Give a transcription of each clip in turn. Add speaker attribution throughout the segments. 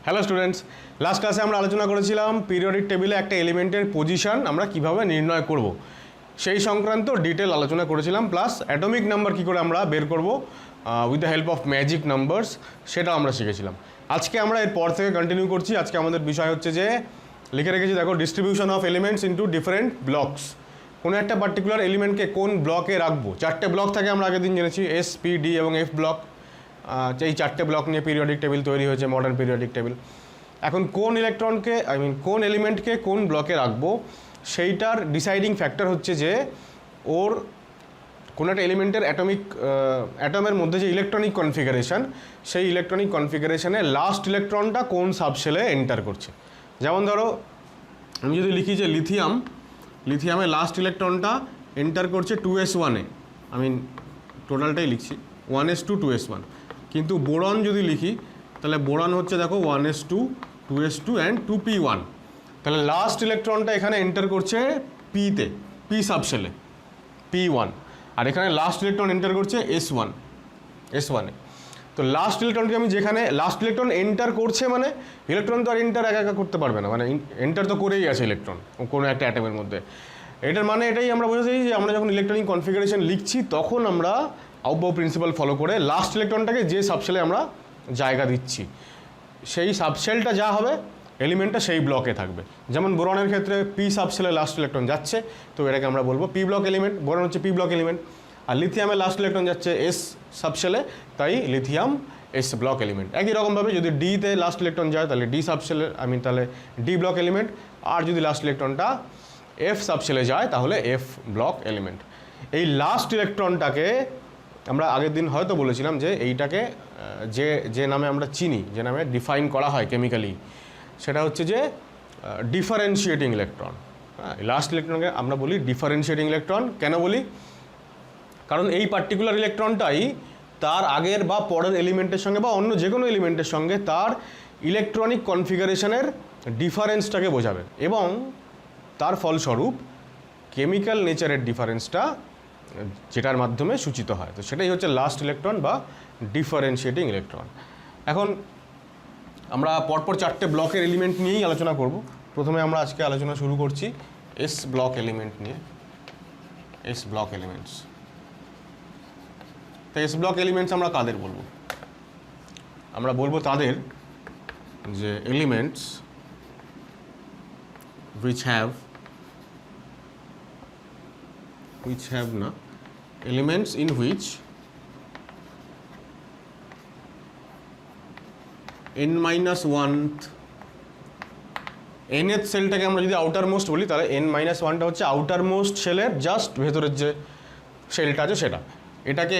Speaker 1: Hello students, last ক্লাসে আমরা আলোচনা করেছিলাম পিরিয়ডিক টেবিলে একটা এলিমেন্টের পজিশন আমরা কিভাবে নির্ণয় করব সেই সংক্রান্ত ডিটেল আলোচনা করেছিলাম, প্লাস অ্যাটমিক নাম্বার কী করে আমরা বের করব with the help of magic numbers সেটাও আমরা শিখেছিলাম। আজকে আমরা এরপর থেকে কন্টিনিউ করছি। আজকে আমাদের বিষয় হচ্ছে যে লিখে রেখেছি, দেখো, distribution of elements into different blocks. কোনো একটা পার্টিকুলার এলিমেন্টকে কোন ব্লকে রাখবো, চারটে ব্লক থাকে আমরা আগের দিন জেনেছি, এস, পি, ডি এবং এফ ব্লক। এই চারটে ব্লক নিয়ে পিরিয়ডিক টেবিল তৈরি হয়েছে, মডার্ন পিরিয়ডিক টেবিল। এখন কোন ইলেকট্রনকে কোন এলিমেন্টকে কোন ব্লকে রাখবো সেইটার ডিসাইডিং ফ্যাক্টর হচ্ছে যে ওর কোনো একটা এলিমেন্টের অ্যাটমের মধ্যে যে ইলেকট্রনিক কনফিগারেশন, সেই ইলেকট্রনিক কনফিগারেশনে লাস্ট ইলেকট্রনটা কোন সাবশেলে এন্টার করছে। যেমন ধরো আমি যদি লিখি যে লিথিয়ামের লাস্ট ইলেকট্রনটা এন্টার করছে 2s1-এ, টোটালটাই লিখছি 1s2 2s1। কিন্তু বোরন যদি লিখি তাহলে বোরন হচ্ছে, দেখো, 1s2 2s2 অ্যান্ড 2p1। তাহলে লাস্ট ইলেকট্রনটা এখানে এন্টার করছে পিতে, পি সাবশেলে p1, আর এখানে লাস্ট ইলেকট্রন এন্টার করছে s1-এ। তো লাস্ট ইলেকট্রনকে আমি যেখানে লাস্ট ইলেকট্রন এন্টার করছে, মানে ইলেকট্রন তো আর এন্টার একা একা করতে পারবে না, মানে এন্টার তো করেই আছে ইলেকট্রন কোনো একটা অ্যাটমের মধ্যে। এটার মানে এটাই আমরা বোঝাচ্ছি যে আমরা যখন ইলেকট্রনিক কনফিগারেশন লিখছি তখন আমরা আউটবাউ প্রিন্সিপাল ফলো করে লাস্ট ইলেকট্রনটাকে যে সাবশেলে আমরা জায়গা দিচ্ছি, সেই সাবশেলটা যা হবে এলিমেন্টটা সেই ব্লকে থাকবে। যেমন বোরনের ক্ষেত্রে পি সাবশেলে লাস্ট ইলেকট্রন যাচ্ছে, তো এটাকে আমরা বলবো পি ব্লক এলিমেন্ট, বোরন হচ্ছে পি ব্লক এলিমেন্ট। আর লিথিয়ামে লাস্ট ইলেকট্রন যাচ্ছে এস সাবশেলে, তাই লিথিয়াম এস ব্লক এলিমেন্ট। একই রকমভাবে যদি ডিতে লাস্ট ইলেকট্রন যায় তাহলে ডি সাবশেলে তাহলে ডি ব্লক এলিমেন্ট, আর যদি লাস্ট ইলেকট্রনটা এফ সাবশেলে যায় তাহলে এফ ব্লক এলিমেন্ট। এই লাস্ট ইলেকট্রনটাকে আমরা আগের দিন হয়তো বলেছিলাম যে এইটাকে যে নামে আমরা চিনি, যে নামে ডিফাইন করা হয় কেমিক্যালি, সেটা হচ্ছে যে ডিফারেন্সিয়েটিং ইলেকট্রন। লাস্ট ইলেকট্রনকে আমরা বলি ডিফারেন্সিয়েটিং ইলেকট্রন। কেন বলি? কারণ এই পার্টিকুলার ইলেকট্রনটাই তার আগের বা পরের এলিমেন্টের সঙ্গে বা অন্য যে কোনো এলিমেন্টের সঙ্গে তার ইলেকট্রনিক কনফিগারেশনের ডিফারেন্সটাকে বোঝাবে, এবং তার ফলস্বরূপ কেমিক্যাল নেচারের ডিফারেন্সটা যেটার মাধ্যমে সূচিত হয়। তো সেটাই হচ্ছে লাস্ট ইলেকট্রন বা ডিফারেন্সিয়েটিং ইলেকট্রন। এখন আমরা পরপর চারটে ব্লকের এলিমেন্ট নিয়েই আলোচনা করব। প্রথমে আমরা আজকে আলোচনা শুরু করছি এস ব্লক এলিমেন্ট নিয়ে। S block elements. তো এস ব্লক এলিমেন্টস আমরা কাদের বলবো? আমরা বলবো তাদের যে elements which have elements in which n-1th nth সেলটাকে আমরা যদি আউটার মোস্ট বলি তাহলে n-1টা হচ্ছে আউটার মোস্ট সেলের জাস্ট ভেতরের যে সেলটা আছে সেটা। এটাকে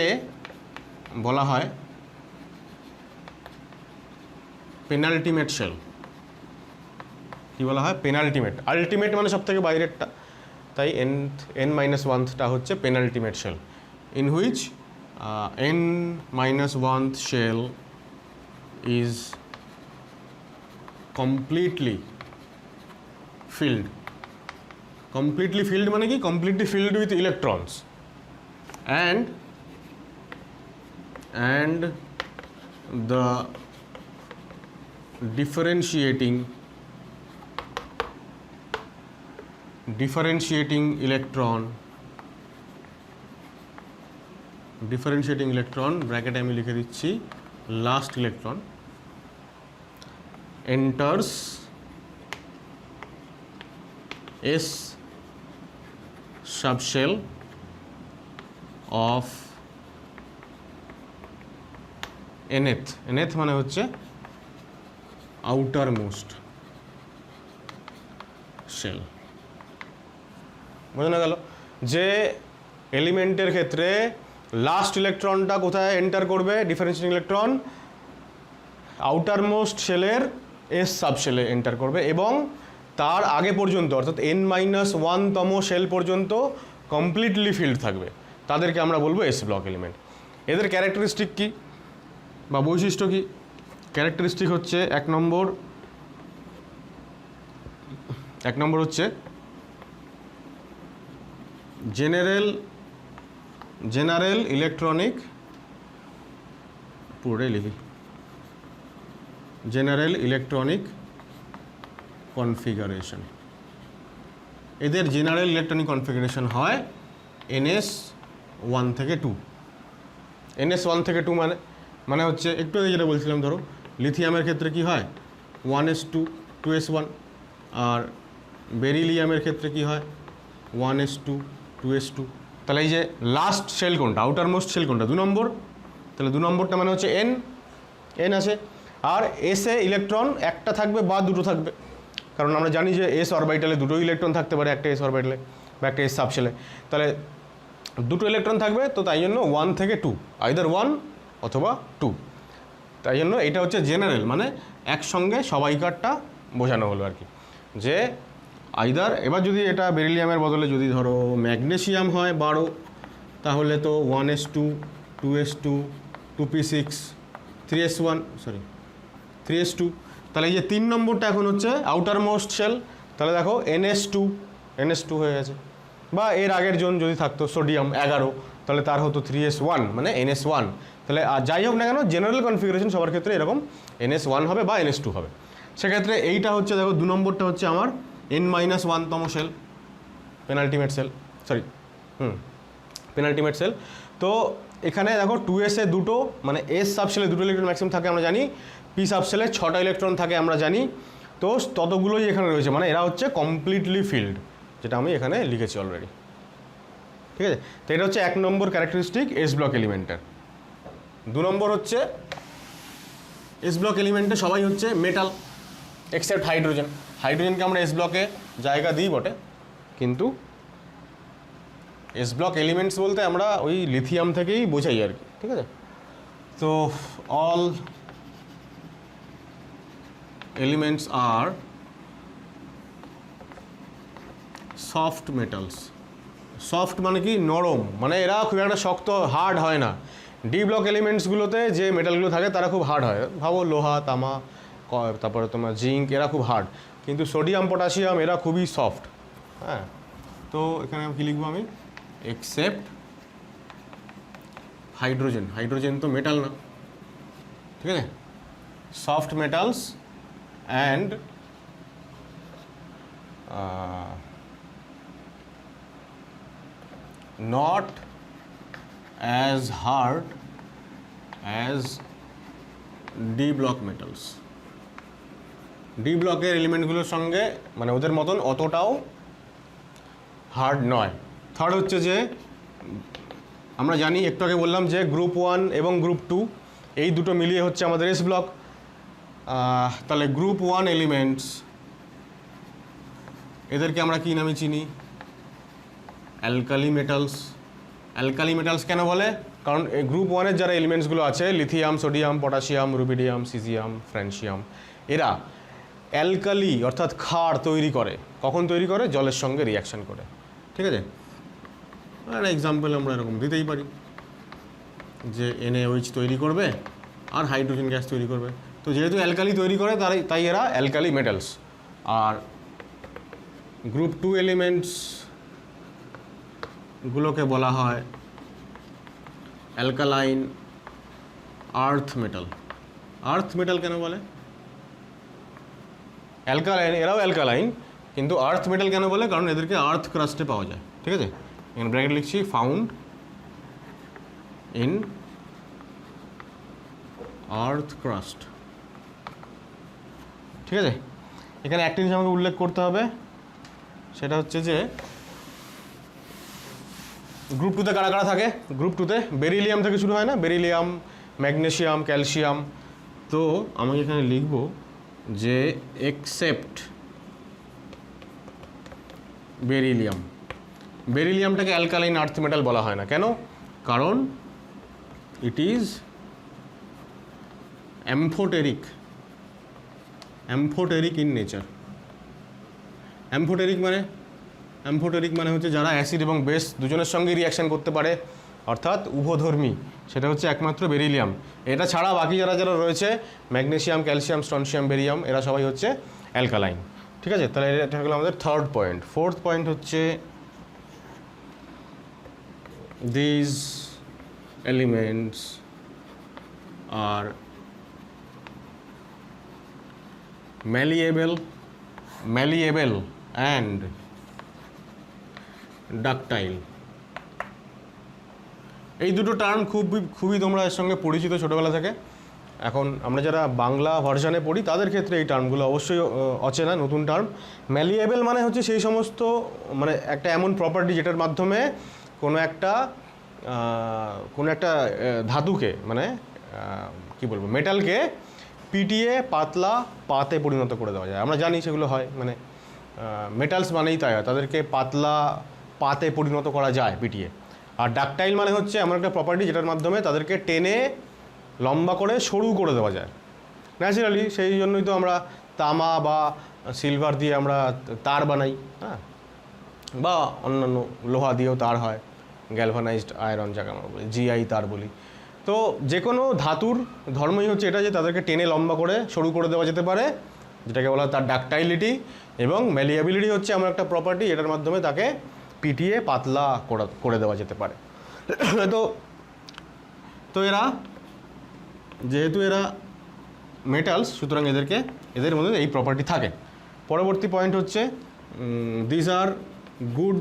Speaker 1: বলা হয় পেনাল্টিমেট সেল। কি বলা হয়? পেনাল্টিমেট। আলটিমেট মানে সব থেকে বাইরেরটা, তাই n-1টা হচ্ছে penultimate shell, in which n-1th shell is completely filled. Completely filled মানে কি? Completely filled with electrons and the differentiating electron ব্র্যাকেটে আমি লিখে দিচ্ছি last electron enters S subshell of nth মানে হচ্ছে আউটার মোস্ট সেল। বোঝানো গেল যে এলিমেন্টের ক্ষেত্রে লাস্ট ইলেকট্রনটা কোথায় এন্টার করবে? ডিফারেন্সিয়েটিং ইলেকট্রন আউটার মোস্ট সেলের এস সাবশেলে এন্টার করবে, এবং তার আগে পর্যন্ত অর্থাৎ n-1তম সেল পর্যন্ত কমপ্লিটলি ফিল্ড থাকবে। তাদেরকে আমরা বলবো এস ব্লক এলিমেন্ট। এদের ক্যারেক্টারিস্টিক কি বা বৈশিষ্ট্য কি? ক্যারেক্টারিস্টিক হচ্ছে এক নম্বর হচ্ছে জেনারেল ইলেকট্রনিক পুরোটাই লিখি জেনারেল ইলেকট্রনিক কনফিগারেশন। এদের জেনারেল ইলেকট্রনিক কনফিগারেশন হয় NS1 থেকে 2। NS1 থেকে 2 মানে হচ্ছে একটু আগে যেটা বলছিলাম, ধরো লিথিয়ামের ক্ষেত্রে কি হয় 1s2 2s1, আর বেরিলিয়ামের ক্ষেত্রে কি হয় 1s2 2s2। তাহলে এই যে লাস্ট শেল কোনটা, আউটার মোস্ট শেল কোনটা, 2 নম্বর। তাহলে 2 নম্বরটা মানে হচ্ছে n আছে। আর এসে ইলেকট্রন একটা থাকবে বা দুটো থাকবে, কারণ আমরা জানি যে এস অরবিটালে দুটো ইলেকট্রন থাকতে পারে, একটা এস অরবিটালে বা একটা এস সাবশেলে। তাহলে দুটো ইলেকট্রন থাকবে, তো তাই জন্য 1 থেকে 2, আইদার 1 অথবা 2। তাই জন্য এটা হচ্ছে জেনারেল, মানে একসঙ্গে সবাইকারটা বোঝানো হলো আর কি, যে আইদার। এবার যদি এটা বেরিলিয়ামের বদলে যদি ধরো ম্যাগনেসিয়াম হয় 12, তাহলে তো 1s2 2s2 2p6 3s2। তাহলে এই যে 3 নম্বরটা এখন হচ্ছে আউটার মোস্ট শেল। তাহলে দেখো NS2 হয়ে গেছে। বা এর আগের জন যদি থাকতো সোডিয়াম 11, তাহলে তার হতো 3s1 মানে NS1। তাহলে আর যাই হোক না কেন, জেনারেল কনফিগারেশন সবার ক্ষেত্রে এরকম NS1 হবে বা NS2 হবে। সেক্ষেত্রে এইটা হচ্ছে দেখো 2 নম্বরটা হচ্ছে আমার N-1তম শেল, পেনাল্টিমেট শেল। তো এখানে দেখো 2s এ দুটো, মানে এস সাবশেলে দুটো ইলেকট্রন ম্যাক্সিমাম থাকে আমরা জানি, পি সাবশেলে 6টা ইলেকট্রন থাকে আমরা জানি। তো ততগুলোই এখানে রয়েছে, মানে এরা হচ্ছে কমপ্লিটলি ফিল্ড, যেটা আমি এখানে লিখেছি অলরেডি। ঠিক আছে, তো এটা হচ্ছে 1 নম্বর ক্যারেক্টারিস্টিক এস ব্লক এলিমেন্টের। 2 নম্বর হচ্ছে এস ব্লক এলিমেন্টে সবাই হচ্ছে মেটাল এক্সেপ্ট হাইড্রোজেন। হাইড্রোজেনকে আমরা এস ব্লকে জায়গা দিই বটে, কিন্তু এস ব্লক এলিমেন্টস বলতে আমরা ওই লিথিয়াম থেকেই বোঝাই আর কি। ঠিক আছে, তো অল এলিমেন্টস আর সফট মেটালস। সফট মানে কি, নরম, মানে এরা খুব একটা শক্ত হার্ড হয় না। ডি ব্লক এলিমেন্টসগুলোতে যে মেটালগুলো থাকে তারা খুব হার্ড হয়, ভাবো লোহা, তামা, তারপরে তোমার জিঙ্ক, এরা খুব হার্ড। কিন্তু সোডিয়াম পটাশিয়াম এরা খুবই সফট। হ্যাঁ, তো এখানে কী লিখবো আমি, এক্সেপ্ট হাইড্রোজেন। হাইড্রোজেন তো মেটাল না, ঠিক আছে। Soft metals and not as hard as D block metals. D ব্লকের এলিমেন্টগুলোর সঙ্গে মানে ওদের মতন অতটাও হার্ড নয়। থার্ড হচ্ছে যে আমরা জানি, একটু আগে বললাম যে গ্রুপ 1 এবং গ্রুপ 2 এই দুটো মিলিয়ে হচ্ছে আমাদের এস ব্লক। তাহলে গ্রুপ 1 এলিমেন্টস এদেরকে আমরা কী নামে চিনি, অ্যালকালি মেটালস। অ্যালকালি মেটালস কেন বলে, কারণ এই গ্রুপ 1-এর যারা এলিমেন্টসগুলো আছে, lithium, sodium, potassium, rubidium, caesium, francium, এরা অ্যালকালি অর্থাৎ ক্ষার তৈরি করে। কখন তৈরি করে, জলের সঙ্গে রিয়াকশান করে। ঠিক আছে, একটা এক্সাম্পল আমরা এরকম দিতেই পারি যে NaOH তৈরি করবে আর হাইড্রোজেন গ্যাস তৈরি করবে। তো যেহেতু অ্যালকালি তৈরি করে তাই এরা অ্যালকালি মেটালস। আর গ্রুপ 2 এলিমেন্টস গুলোকে বলা হয় alkaline earth metal. Earth metal কেন বলে, অ্যালকালাইন, এরাও অ্যালকালাইন, কিন্তু আর্থ মেটাল কেন বলে, কারণ এদেরকে আর্থ ক্রাস্টে পাওয়া যায়। ঠিক আছে, এখানে ব্র্যাকেট লিখছি, ফাউন্ড ইন আর্থ ক্রাস্ট। ঠিক আছে, এখানে একটা জিনিস আমাকে উল্লেখ করতে হবে, সেটা হচ্ছে যে গ্রুপ 2-তে কারা কারা থাকে। গ্রুপ 2-তে বেরিলিয়াম থেকে শুরু হয় না, বেরিলিয়াম, ম্যাগনেসিয়াম, ক্যালসিয়াম। তো আমি এখানে লিখব যে এক্সেপ্ট বেরিলিয়াম। বেরিলিয়ামটাকে অ্যালকালাইন আর্থ মেটাল বলা হয় না, কেন, কারণ it is amphoteric in nature. Amphoteric মানে হচ্ছে যারা অ্যাসিড এবং বেস দুজনের সঙ্গে রিয়াকশান করতে পারে, অর্থাৎ উভধর্মী, সেটা হচ্ছে একমাত্র বেরিলিয়াম। এটা ছাড়া বাকি যারা রয়েছে, ম্যাগনেসিয়াম, ক্যালসিয়াম, স্ট্রনসিয়াম, বেরিয়াম, এরা সবাই হচ্ছে অ্যালকালাইন। ঠিক আছে, তাহলে এটা হলো আমাদের থার্ড পয়েন্ট। ফোর্থ পয়েন্ট হচ্ছে this elements are malleable and ductile. এই দুটো টার্ম খুবই তোমরা এর সঙ্গে পরিচিত ছোটোবেলা থেকে। এখন আমরা যারা বাংলা ভার্সানে পড়ি তাদের ক্ষেত্রে এই টার্মগুলো অবশ্যই অচেনা, নতুন টার্ম। ম্যালিয়েবল মানে হচ্ছে সেই সমস্ত, মানে একটা এমন প্রপার্টি যেটার মাধ্যমে কোনো একটা ধাতুকে, মানে কি বলবো, মেটালকে পিটিয়ে পাতলা পাতে পরিণত করে দেওয়া যায়। আমরা জানি সেগুলো হয়, মানে মেটালস মানেই তাই হয়, তাদেরকে পাতলা পাতে পরিণত করা যায় পিটিয়ে। আর ডাকটাইল মানে হচ্ছে এমন একটা প্রপার্টি যেটার মাধ্যমে তাদেরকে টেনে লম্বা করে সরু করে দেওয়া যায় ন্যাচারালি। সেই জন্যই তো আমরা তামা বা সিলভার দিয়ে আমরা তার বানাই, হ্যাঁ, বা অন্যান্য লোহা দিয়েও তার হয়, গ্যালভানাইজড আয়রন যাকে আমরা বলি, জিআই তার বলি। তো যে কোনো ধাতুর ধর্মই হচ্ছে এটা যে তাদেরকে টেনে লম্বা করে সরু করে দেওয়া যেতে পারে, যেটাকে বলা হয় তার ডাকটাইলিটি। এবং ম্যালিয়েবিলিটি হচ্ছে এমন একটা প্রপার্টি এটার মাধ্যমে তাকে পিটিয়ে পাতলা করে দেওয়া যেতে পারে। তো এরা যেহেতু এরা মেটালস, সুতরাং এদের মধ্যে এই প্রপার্টি থাকে। পরবর্তী পয়েন্ট হচ্ছে this are good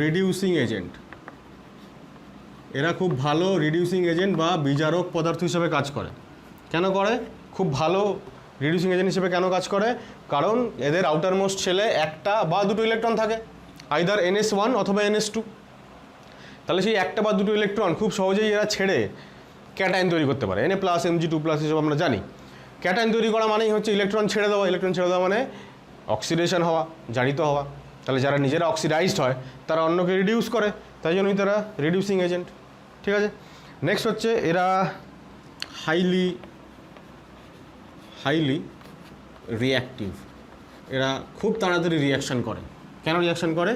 Speaker 1: reducing agent. এরা খুব ভালো রিডিউসিং এজেন্ট বা বিজারক পদার্থ হিসেবে কাজ করে। কেন করে? খুব ভালো রিডিউসিং এজেন্ট হিসেবে কেন কাজ করে? কারণ এদের আউটার মোস্ট শেলে একটা বা দুটো ইলেকট্রন থাকে, আইদার NS1 অথবা NS2। তাহলে সেই একটা বা দুটো ইলেকট্রন খুব সহজেই এরা ছেড়ে ক্যাটায়ন তৈরি করতে পারে, Na+, Mg2+ হিসেবে আমরা জানি। ক্যাটায়ন তৈরি করা মানেই হচ্ছে ইলেকট্রন ছেড়ে দেওয়া। ইলেকট্রন ছেড়ে দেওয়া মানে অক্সিডেশন হওয়া, জারিত হওয়া। তাহলে যারা নিজেরা অক্সিডাইজড হয় তারা অন্যকে রিডিউস করে, তাই জন্যই তারা রিডিউসিং এজেন্ট। ঠিক আছে, নেক্সট হচ্ছে এরা হাইলি রিঅ্যাক্টিভ। এরা খুব তাড়াতাড়ি রিয়াকশান করে। কেন রিয়াকশান করে?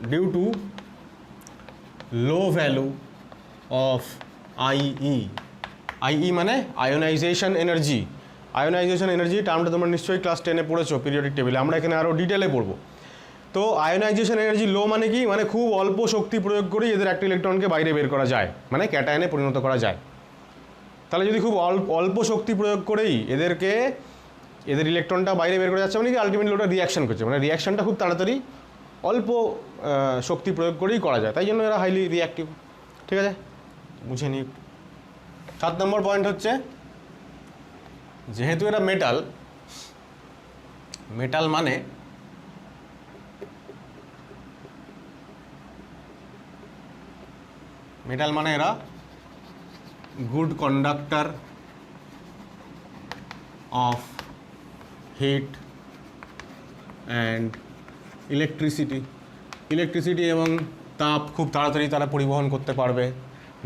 Speaker 1: Due to low value of IE মানে আয়োনাইজেশন এনার্জি। আয়োনাইজেশন এনার্জি টার্মটা তোমরা নিশ্চয়ই ক্লাস 10-এ পড়েছো পিরিয়ডিক টেবিলে, আমরা এখানে আরও ডিটেলে পড়বো। তো আয়োনাইজেশন এনার্জি লো মানে কি? মানে খুব অল্প শক্তি প্রয়োগ করেই এদের একটা ইলেকট্রনকে বাইরে বের করা যায়, মানে ক্যাটায়নে পরিণত করা যায়। তাহলে যদি খুব অল্প শক্তি প্রয়োগ করেই এদের ইলেকট্রনটা বাইরে বের করা যাচ্ছে, মানে কি আলটিমেটলি ওটা রিয়াকশান করছে, মানে রিয়াকশানটা খুব তাড়াতাড়ি অল্প শক্তি প্রয়োগ করেই করা যায়, তাই জন্য এরা হাইলি রিঅ্যাক্টিভ। ঠিক আছে, বুঝে নিই। 7 নম্বর পয়েন্ট হচ্ছে যেহেতু এরা মেটাল মানে এরা good conductor of heat and electricity এবং তাপ খুব তাড়াতাড়ি তারা পরিবহন করতে পারবে।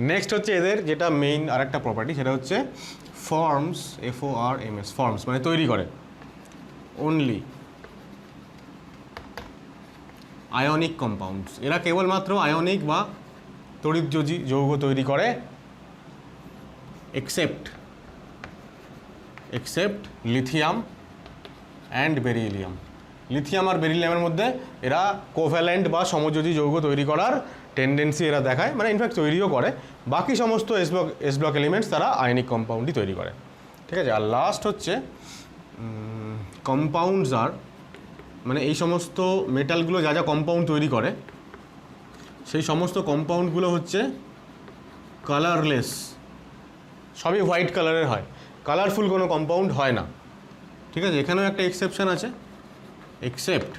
Speaker 1: নেক্সট হচ্ছে এদের যেটা মেইন আরেকটা প্রপার্টি, সেটা হচ্ছে ফর্মস, FORMS, ফর্মস মানে তৈরি করে অনলি আয়নিক কম্পাউন্ডস। এরা কেবলমাত্র আয়নিক বা তড়িৎযোজী যৌগ তৈরি করে, except lithium and beryllium. Lithium আর বেরিলিয়ামের মধ্যে এরা কোভ্যালেন্ট বা সমযোজী যৌগ তৈরি করার টেন্ডেন্সি এরা দেখায়, মানে ইনফ্যাক্ট তৈরিও করে। বাকি সমস্ত এস ব্লক এলিমেন্টস তারা আয়নিক কম্পাউন্ডই তৈরি করে। ঠিক আছে, আর লাস্ট হচ্ছে কম্পাউন্ডস আর, মানে এই সমস্ত মেটালগুলো যা যা কম্পাউন্ড তৈরি করে সেই সমস্ত কম্পাউন্ডগুলো হচ্ছে কালারলেস, সবই হোয়াইট কালারের হয়, কালারফুল কোনো কম্পাউন্ড হয় না। ঠিক আছে, এখানেও একটা এক্সেপশন আছে, except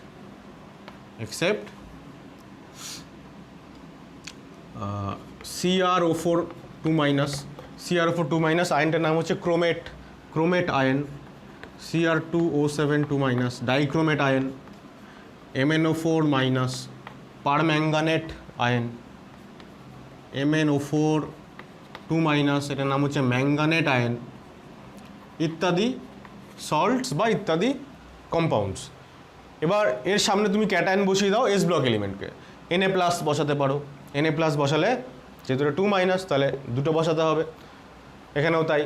Speaker 1: CrO4 2- আয়নটার নাম হচ্ছে chromate ion. Cr2O7 2- dichromate ion. MnO4- permanganate ion. MnO4 2- এটার নাম হচ্ছে ম্যাঙ্গানেট আয়ন, ইত্যাদি সল্টস বা ইত্যাদি কম্পাউন্ডস। এবার এর সামনে তুমি ক্যাটায়ন বসিয়ে দাও এস ব্লক এলিমেন্টকে, Na+ বসাতে পারো। Na+ বসালে যেহেতু 2- তাহলে দুটো বসাতে হবে, এখানেও তাই।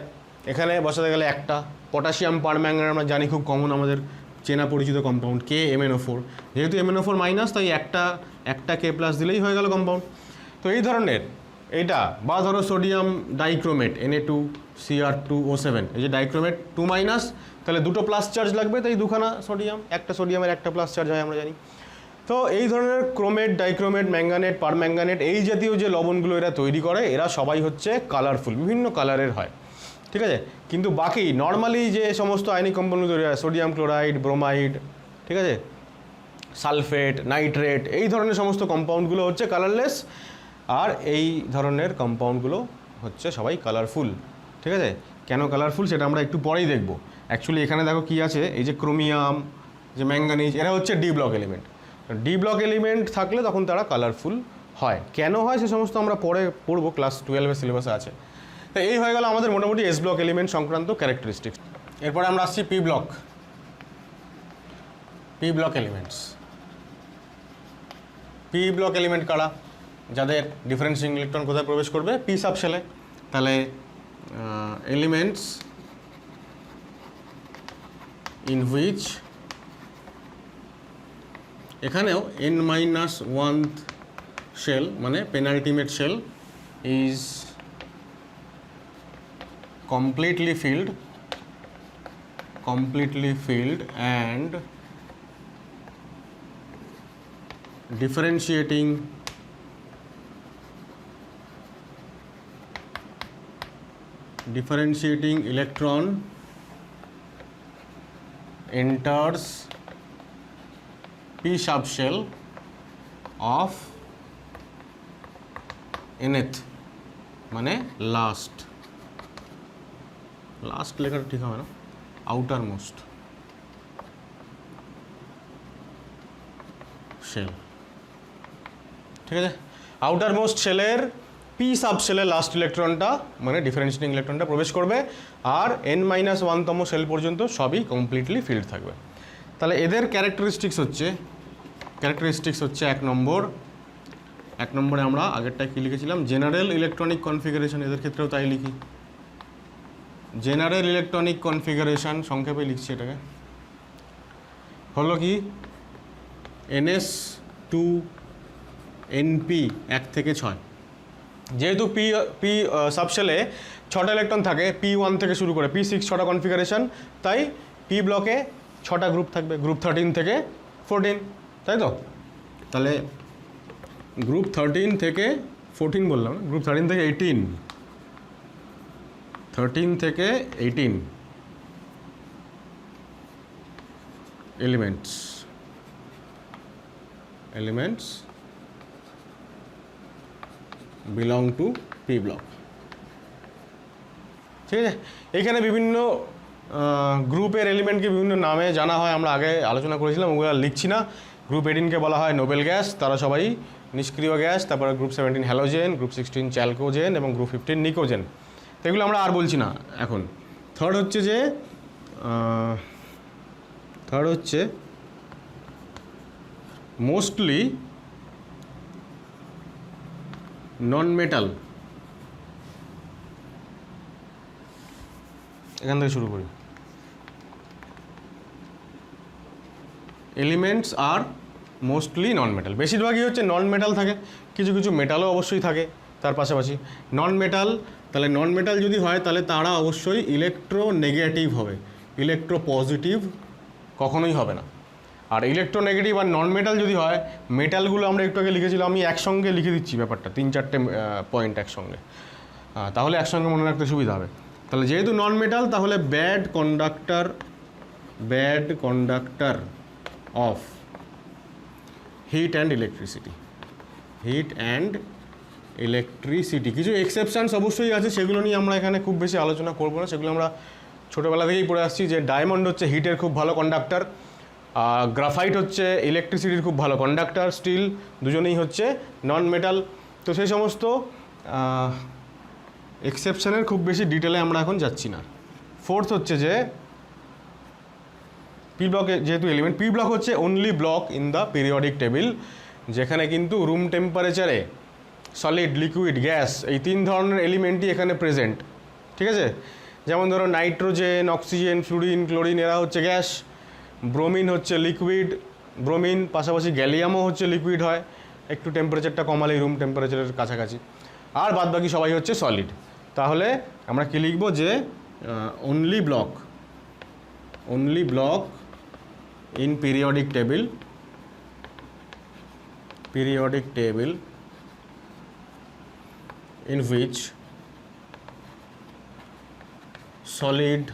Speaker 1: এখানে বসাতে গেলে একটা। পটাশিয়াম পারম্যাঙ্গানেট আমরা জানি খুব কমন আমাদের চেনা পরিচিত কম্পাউন্ড, KMnO4। যেহেতু MnO4- তাই একটা K+ দিলেই হয়ে গেল কম্পাউন্ড। তো এই ধরনের এটা, বা ধরো সোডিয়াম ডাইক্রোমেট Na2Cr2O7, এই যে ডাইক্রোমেট 2-, তাহলে দুটো প্লাস চার্জ লাগবে, তাই দুখানা সোডিয়াম, একটা সোডিয়ামের একটা প্লাস চার্জ হয় আমরা জানি। তো এই ধরনের ক্রোমেট, ডাইক্রোমেট, ম্যাঙ্গানেট, পারম্যাঙ্গানেট, এই জাতীয় যে লবণগুলো এরা তৈরি করে, এরা সবাই হচ্ছে কালারফুল, বিভিন্ন কালারের হয়, ঠিক আছে। কিন্তু বাকি নর্মালি যে সমস্ত আয়নিক কম্পাউন্ড তৈরি হয়, সোডিয়াম ক্লোরাইড, ব্রোমাইড, ঠিক আছে, সালফেট, নাইট্রেট, এই ধরনের সমস্ত কম্পাউন্ডগুলো হচ্ছে কালারলেস, আর এই ধরনের কম্পাউন্ডগুলো হচ্ছে সবাই কালারফুল, ঠিক আছে। কেন কালারফুল সেটা আমরা একটু পরেই দেখব। অ্যাকচুয়ালি এখানে দেখো কি আছে, এই যে ক্রোমিয়াম, যে ম্যাঙ্গানিজ, এরা হচ্ছে D block element. D block element থাকলে তখন তারা কালারফুল হয়। কেন হয় সে সমস্ত আমরা পরে পড়বো, ক্লাস 12-এর সিলেবাসে আছে। তো এই হয়ে গেল আমাদের মোটামুটি এস ব্লক এলিমেন্ট সংক্রান্ত ক্যারেক্টারিস্টিক্স। এরপরে আমরা আসছি P block. P block elements. P block element কারা? যাদের ডিফারেন্সিয়েটিং ইলেকট্রন কোথায় প্রবেশ করবে? পি সাবশেলে। তাহলে এলিমেন্টস ইন হুইচ, এখানেও n-1th শেল মানে penultimate shell is completely filled and differentiating electron enters p subshell of nth মানে লাস্ট লেখাটা ঠিক হবে না, আউটার মোস্ট শেল, ঠিক আছে। আউটার মোস্ট শেলের পি সাবশেলের লাস্ট ইলেকট্রনটা মানে ডিফারেন্সিয়েটিং ইলেকট্রনটা প্রবেশ করবে, আর n-1তম শেল পর্যন্ত সবই কমপ্লিটলি ফিল্ড থাকবে। তাহলে এদের ক্যারেক্টারিস্টিক্স হচ্ছে এক নম্বরে আমরা আগেরটায় কী লিখেছিলাম, জেনারেল ইলেকট্রনিক কনফিগারেশন, এদের ক্ষেত্রেও তাই লিখি, জেনারেল ইলেকট্রনিক কনফিগারেশন, সংক্ষেপে লিখছি এটাকে, হলো কি ns2np 1 থেকে 6। যেহেতু পি সাবশেলে 6টা ইলেকট্রন থাকে, p1 থেকে শুরু করে p6 6টা কনফিগারেশন, তাই পি ব্লকে 6টা গ্রুপ থাকবে, গ্রুপ 13 থেকে 14, তাই তো। তাহলে গ্রুপ 13 থেকে 14 বললাম, গ্রুপ 13 থেকে 18 elements belong to P block, ঠিক আছে। এখানে বিভিন্ন গ্রুপের এলিমেন্টকে বিভিন্ন নামে জানা হয়, আমরা আগে আলোচনা করেছিলাম, ওগুলো লিখছি না। গ্রুপ 18কে বলা হয় নোবেল গ্যাস, তারা সবাই নিষ্ক্রিয় গ্যাস। তারপরে গ্রুপ 17 হ্যালোজেন, গ্রুপ 16 চ্যালকোজেন এবং গ্রুপ 15 নিকোজেন। তো এগুলো আমরা আর বলছি না এখন। থার্ড হচ্ছে মোস্টলি নন মেটাল, এখান থেকে শুরু করি। এলিমেন্টস আর মোস্টলি নন মেটাল, বেশিরভাগই হচ্ছে নন মেটাল থাকে, কিছু কিছু মেটালও অবশ্যই থাকে তার পাশাপাশি। নন মেটাল, তাহলে নন মেটাল যদি হয় তাহলে তারা অবশ্যই ইলেকট্রোনেগেটিভ হবে, ইলেকট্রোপজিটিভ কখনোই হবে না। আর ইলেকট্রোনেগেটিভ আর নন মেটাল যদি হয়, মেটালগুলো আমরা একটু আগে লিখেছিলাম, আমি একসঙ্গে লিখে দিচ্ছি ব্যাপারটা, 3-4টে পয়েন্ট একসঙ্গে, তাহলে একসঙ্গে মনে রাখতে সুবিধা হবে। তাহলে যেহেতু নন মেটাল, তাহলে bad conductor of heat and electricity. কিছু এক্সেপশানস অবশ্যই আছে, সেগুলো নিয়ে আমরা এখানে খুব বেশি আলোচনা করবো না, সেগুলো আমরা ছোটোবেলা থেকেই পড়ে আসছি, যে ডায়মন্ড হচ্ছে হিটের খুব ভালো কন্ডাক্টর, গ্রাফাইট হচ্ছে ইলেকট্রিসিটির খুব ভালো কন্ডাক্টর, স্টিল দুজনেই হচ্ছে নন মেটাল। তো সেই সমস্ত এক্সেপশানের খুব বেশি ডিটেলে আমরা এখন যাচ্ছি না। ফোর্থ হচ্ছে যে পি ব্লকে যেহেতু এলিমেন্ট, পি ব্লক হচ্ছে only block in the periodic table যেখানে কিন্তু রুম টেম্পারেচারে সলিড, লিকুইড, গ্যাস এই 3 ধরনের এলিমেন্টই এখানে প্রেজেন্ট, ঠিক আছে। যেমন ধরো নাইট্রোজেন, অক্সিজেন, ফ্লুরিন, ক্লোরিন, এরা হচ্ছে গ্যাস, ব্রোমিন হচ্ছে লিকুইড, ব্রোমিন পাশাপাশি গ্যালিয়ামও হচ্ছে লিকুইড হয়, একটু টেম্পারেচারটা কমালেই রুম টেম্পারেচারের কাছাকাছি। আর বাদ বাকি সবাই হচ্ছে সলিড। তাহলে আমরা কি লিখব যে only block in periodic table in which solid,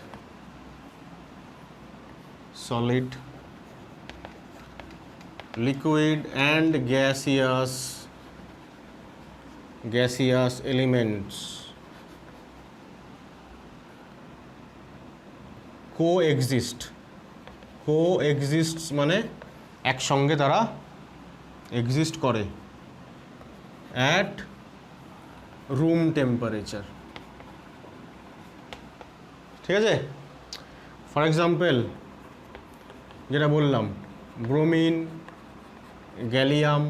Speaker 1: liquid and gaseous elements coexist মানে একসঙ্গে তারা এক্সিস্ট করে at room temperature। ঠিক আছে, ফর এক্সাম্পল যেটা বললাম ব্রোমিন, গ্যালিয়াম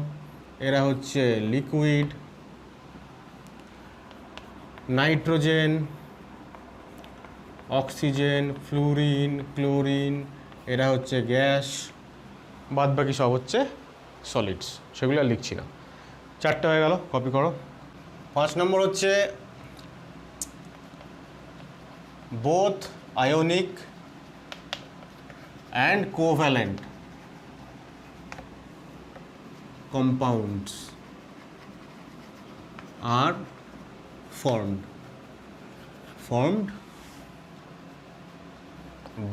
Speaker 1: এরা হচ্ছে liquid, nitrogen, oxygen, fluorine, chlorine এরা হচ্ছে গ্যাস, বাদ বাকি সব হচ্ছে সলিডস, সেগুলো আর লিখছি না। 4টে হয়ে গেল, কপি করো। 5 নম্বর হচ্ছে both ionic and covalent compounds are formed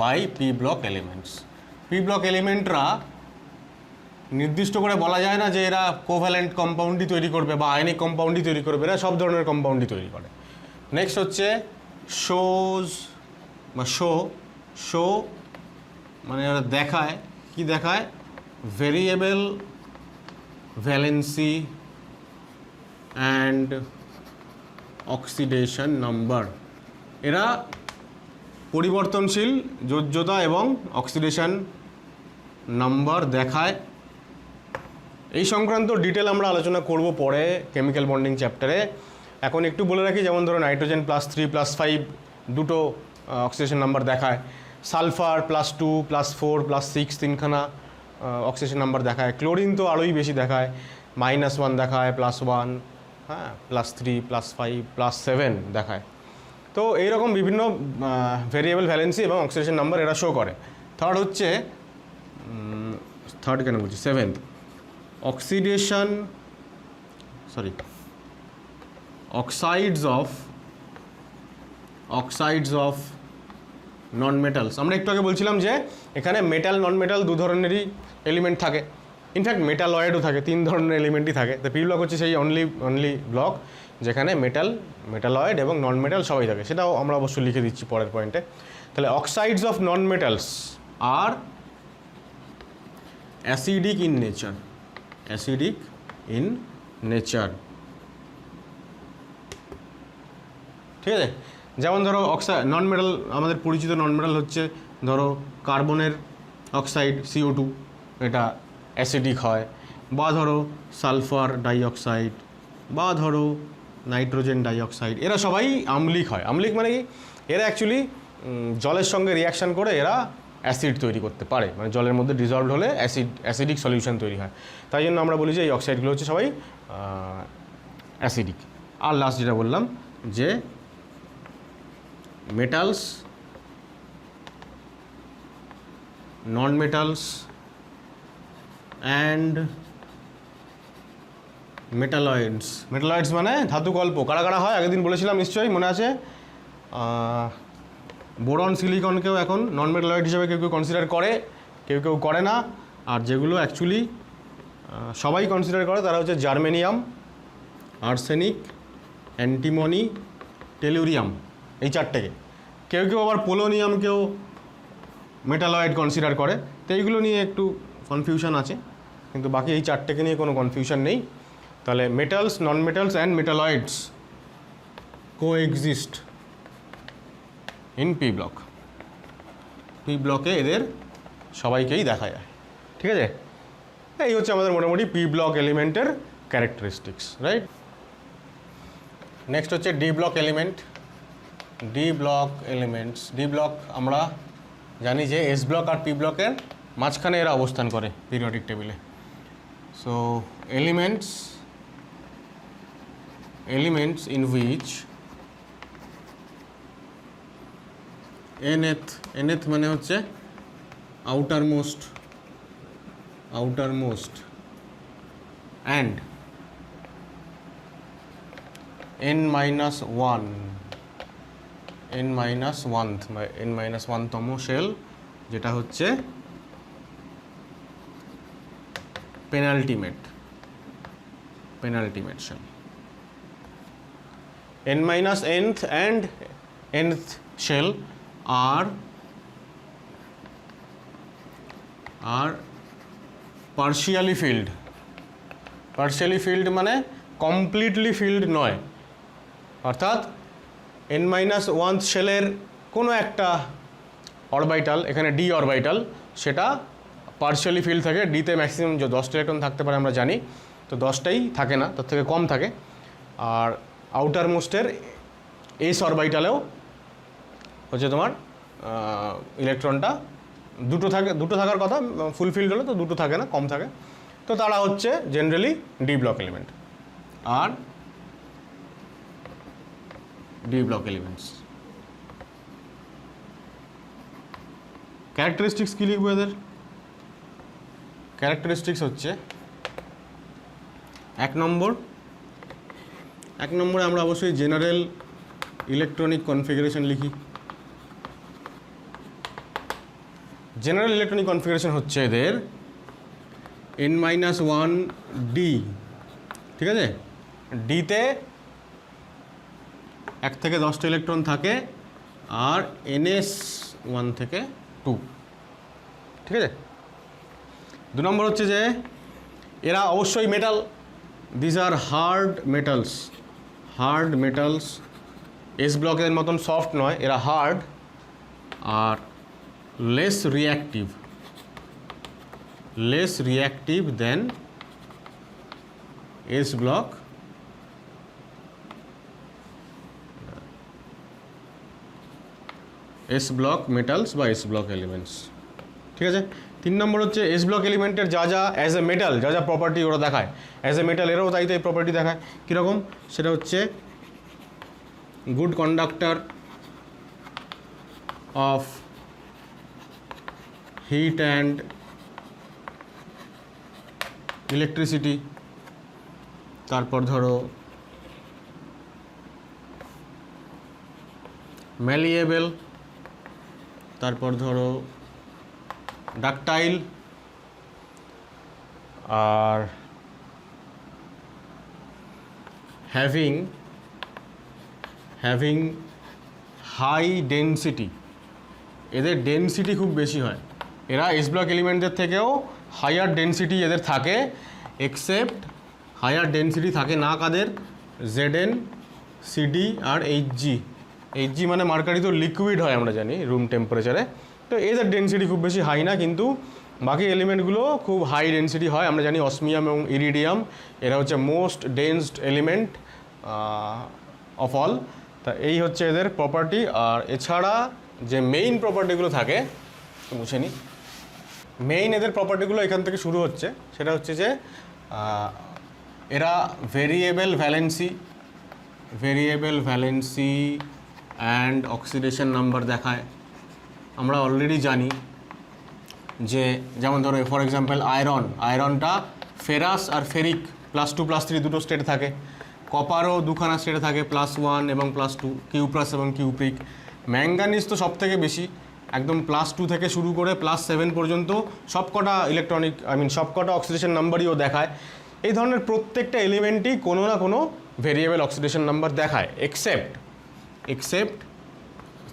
Speaker 1: by p block elements। p block এলিমেন্টরা নির্দিষ্ট করে বলা যায় না যে এরা কোভ্যালেন্ট কম্পাউন্ডই তৈরি করবে বা আয়নিক কম্পাউন্ডই তৈরি করবে, এরা সব ধরনের কম্পাউন্ডই তৈরি করে। নেক্সট হচ্ছে শো মানে এরা দেখায়, কি দেখায়, variable valency and oxidation number. এরা পরিবর্তনশীল যোজ্যতা এবং অক্সিডেশন নাম্বার দেখায়। এই সংক্রান্ত ডিটেল আমরা আলোচনা করব পরে কেমিক্যাল বন্ডিং চ্যাপ্টারে। এখন একটু বলে রাখি, যেমন ধরো নাইট্রোজেন +3 +5 দুটো অক্সিডেশন নাম্বার দেখায়, সালফার +2 +4 +6 তিনখানা অক্সিডেশন নাম্বার দেখায়, ক্লোরিন তো আরোই বেশি দেখায়, -1 দেখায়, +1, হ্যাঁ, +3 +5 +7 দেখায়। তো এইরকম বিভিন্ন ভেরিয়েবল ভ্যালেন্সি এবং অক্সিডেশন নাম্বার এরা শো করে। Seventh oxides of non metals. আমরা একটু আগে বলছিলাম যে এখানে মেটাল নন মেটাল দু ধরনেরই এলিমেন্ট থাকে, ইনফ্যাক্ট মেটালয়েডও থাকে, 3 ধরনের এলিমেন্টই থাকে। তো পি ব্লক হচ্ছে সেই অনলি ব্লক যেখানে মেটালয়েড এবং নন মেটাল সবাই থাকে, সেটাও আমরা অবশ্যই লিখে দিচ্ছি পরের পয়েন্টে। তাহলে oxides of non metals are acidic in nature. ঠিক আছে, যেমন ধরো নন মেটাল, আমাদের পরিচিত নন মেটাল হচ্ছে ধরো কার্বনের অক্সাইড CO2, এটা অ্যাসিডিক হয়, বা ধরো সালফার ডাইঅক্সাইড, বা ধরো নাইট্রোজেন ডাইঅক্সাইড, এরা সবাই আম্লিক হয়। আম্লিক মানে কি, এরা অ্যাকচুয়ালি জলের সঙ্গে রিয়াকশান করে এরা অ্যাসিড তৈরি করতে পারে, মানে জলের মধ্যে ডিজলভড হলে অ্যাসিডিক সলিউশন তৈরি হয়। তাই জন্য আমরা বলি যে এই অক্সাইডগুলো হচ্ছে সবাই অ্যাসিডিক। আর লাস্ট যেটা বললাম যে metals, non metals and metalloids মানে ধাতুকল্প। কারা কারা হয় আগের দিন বলেছিলাম, নিশ্চয়ই মনে আছে। বোরন সিলিকনকেও এখন নন মেটালয়েড হিসেবে কেউ কেউ কনসিডার করে, কেউ কেউ করে না। আর যেগুলো অ্যাকচুয়ালি সবাই কনসিডার করে তারা হচ্ছে জার্মেনিয়াম, আর্সেনিক, অ্যান্টিমনি, টেলুরিয়াম, এই 4টেকে। কেউ কেউ আবার পোলোনিয়ামকেও মেটালয়েড কনসিডার করে। তো এইগুলো নিয়ে একটু কনফিউশন আছে, কিন্তু বাকি এই 4টেকে নিয়ে কোনো কনফিউশন নেই। তাহলে metals, non metals and metalloids coexist in P block. P ব্লকে এদের সবাইকেই দেখা যায়। ঠিক আছে, এই হচ্ছে আমাদের মোটামুটি পি ব্লক এলিমেন্টের ক্যারেক্টারিস্টিক্স, রাইট। নেক্সট হচ্ছে D block element. D block আমরা জানি যে এস ব্লক আর পি ব্লকের মাঝখানে এরা অবস্থান করে পিরিয়ডিক টেবিলে। So elements elements in which nth মানে হচ্ছে outermost and n minus 1 তম শেল যেটা হচ্ছে penultimate shell n minus nth and nth shell are partially filled মানে completely filled নয়, অর্থাৎ n minus 1th শেলের কোনো একটা অরবিটাল, এখানে d অরবিটাল, সেটা পার্শিয়ালি ফিল্ড থাকে। ডিতে ম্যাক্সিমাম যে 10টা ইলেকট্রন থাকতে পারে আমরা জানি, তো 10টাই থাকে না, তার থেকে কম থাকে। আর আউটার মোস্টের এস অরবিটালেও হচ্ছে তোমার ইলেকট্রনটা দুটো থাকার কথা, ফুলফিল্ড হলে তো দুটো থাকে না, কম থাকে। তো তারা হচ্ছে জেনারেলি ডি ব্লক এলিমেন্ট আর ডি ব্লক এলিমেন্টস। ক্যারেক্টারিস্টিক্স কী লিখবো এদের? ক্যারেক্টারিস্টিক্স হচ্ছে এক নম্বরে আমরা অবশ্যই জেনারেল ইলেকট্রনিক কনফিগারেশন লিখি। জেনারেল ইলেকট্রনিক কনফিগারেশন হচ্ছে এদের n-1d, ঠিক আছে? ডিতে 1 থেকে 10টা ইলেকট্রন থাকে আর ns 1 থেকে 2, ঠিক আছে? 2 নম্বর হচ্ছে যে এরা অবশ্যই metal, these are hard metals, S ব্লকের মতন সফট নয়, এরা হার্ড আর লেস রিঅ্যাক্টিভ দেন এস ব্লক মেটালস বা এস ব্লক এলিমেন্টস, ঠিক আছে? 3 নম্বর হচ্ছে এস ব্লক এলিমেন্টের যা অ্যাজ এ মেটাল যা প্রপার্টি ওরা দেখায়, অ্যাজ এ মেটাল এরাও তাই প্রপার্টি দেখায়। কীরকম? সেটা হচ্ছে good conductor of heat and electricity, তারপর ধরো ম্যালিয়েবল, তারপর ধরো ডাকটাইল, আর হ্যাভিং হাই ডেনসিটি, এদের ডেনসিটি খুব বেশি হয়। এরা এস ব্লক এলিমেন্টদের থেকেও হায়ার ডেনসিটি এদের থাকে, এক্সেপ্ট হায়ার ডেনসিটি থাকে না কাদের? Zn, Cd আর Hg মানে মার্কারি তো লিকুইড হয় আমরা জানি রুম টেম্পারেচারে, তো এদের ডেনসিটি খুব বেশি হাই না, কিন্তু বাকি এলিমেন্টগুলো খুব হাই ডেনসিটি হয়। আমরা জানি অসমিয়াম এবং ইরিডিয়াম এরা হচ্ছে মোস্ট ডেন্সড এলিমেন্ট অফ অল। তা এই হচ্ছে এদের প্রপার্টি। আর এছাড়া যে মেইন প্রপার্টিগুলো থাকে, মুছে নিই, মেইন এদের প্রপার্টিগুলো এখান থেকে শুরু হচ্ছে। সেটা হচ্ছে যে এরা variable valency and oxidation number দেখায়। আমরা অলরেডি জানি যে যেমন ধরো ফর এক্সাম্পল আয়রনটা ফেরাস আর ফেরিক +2+3 দুটো স্টেটে থাকে, কপারও দুখানা স্টেটে থাকে +1 এবং +2, কিউপ্রাস এবং কিউপ্রিক। ম্যাঙ্গানিজ তো সব থেকে বেশি, একদম +2 থেকে শুরু করে +7 পর্যন্ত সবকটা সবকটা অক্সিডেশন নাম্বারইও দেখায়। এই ধরনের প্রত্যেকটা এলিমেন্টই কোনো না কোনো ভেরিয়েবল অক্সিডেশন নাম্বার দেখায়, এক্সেপ্ট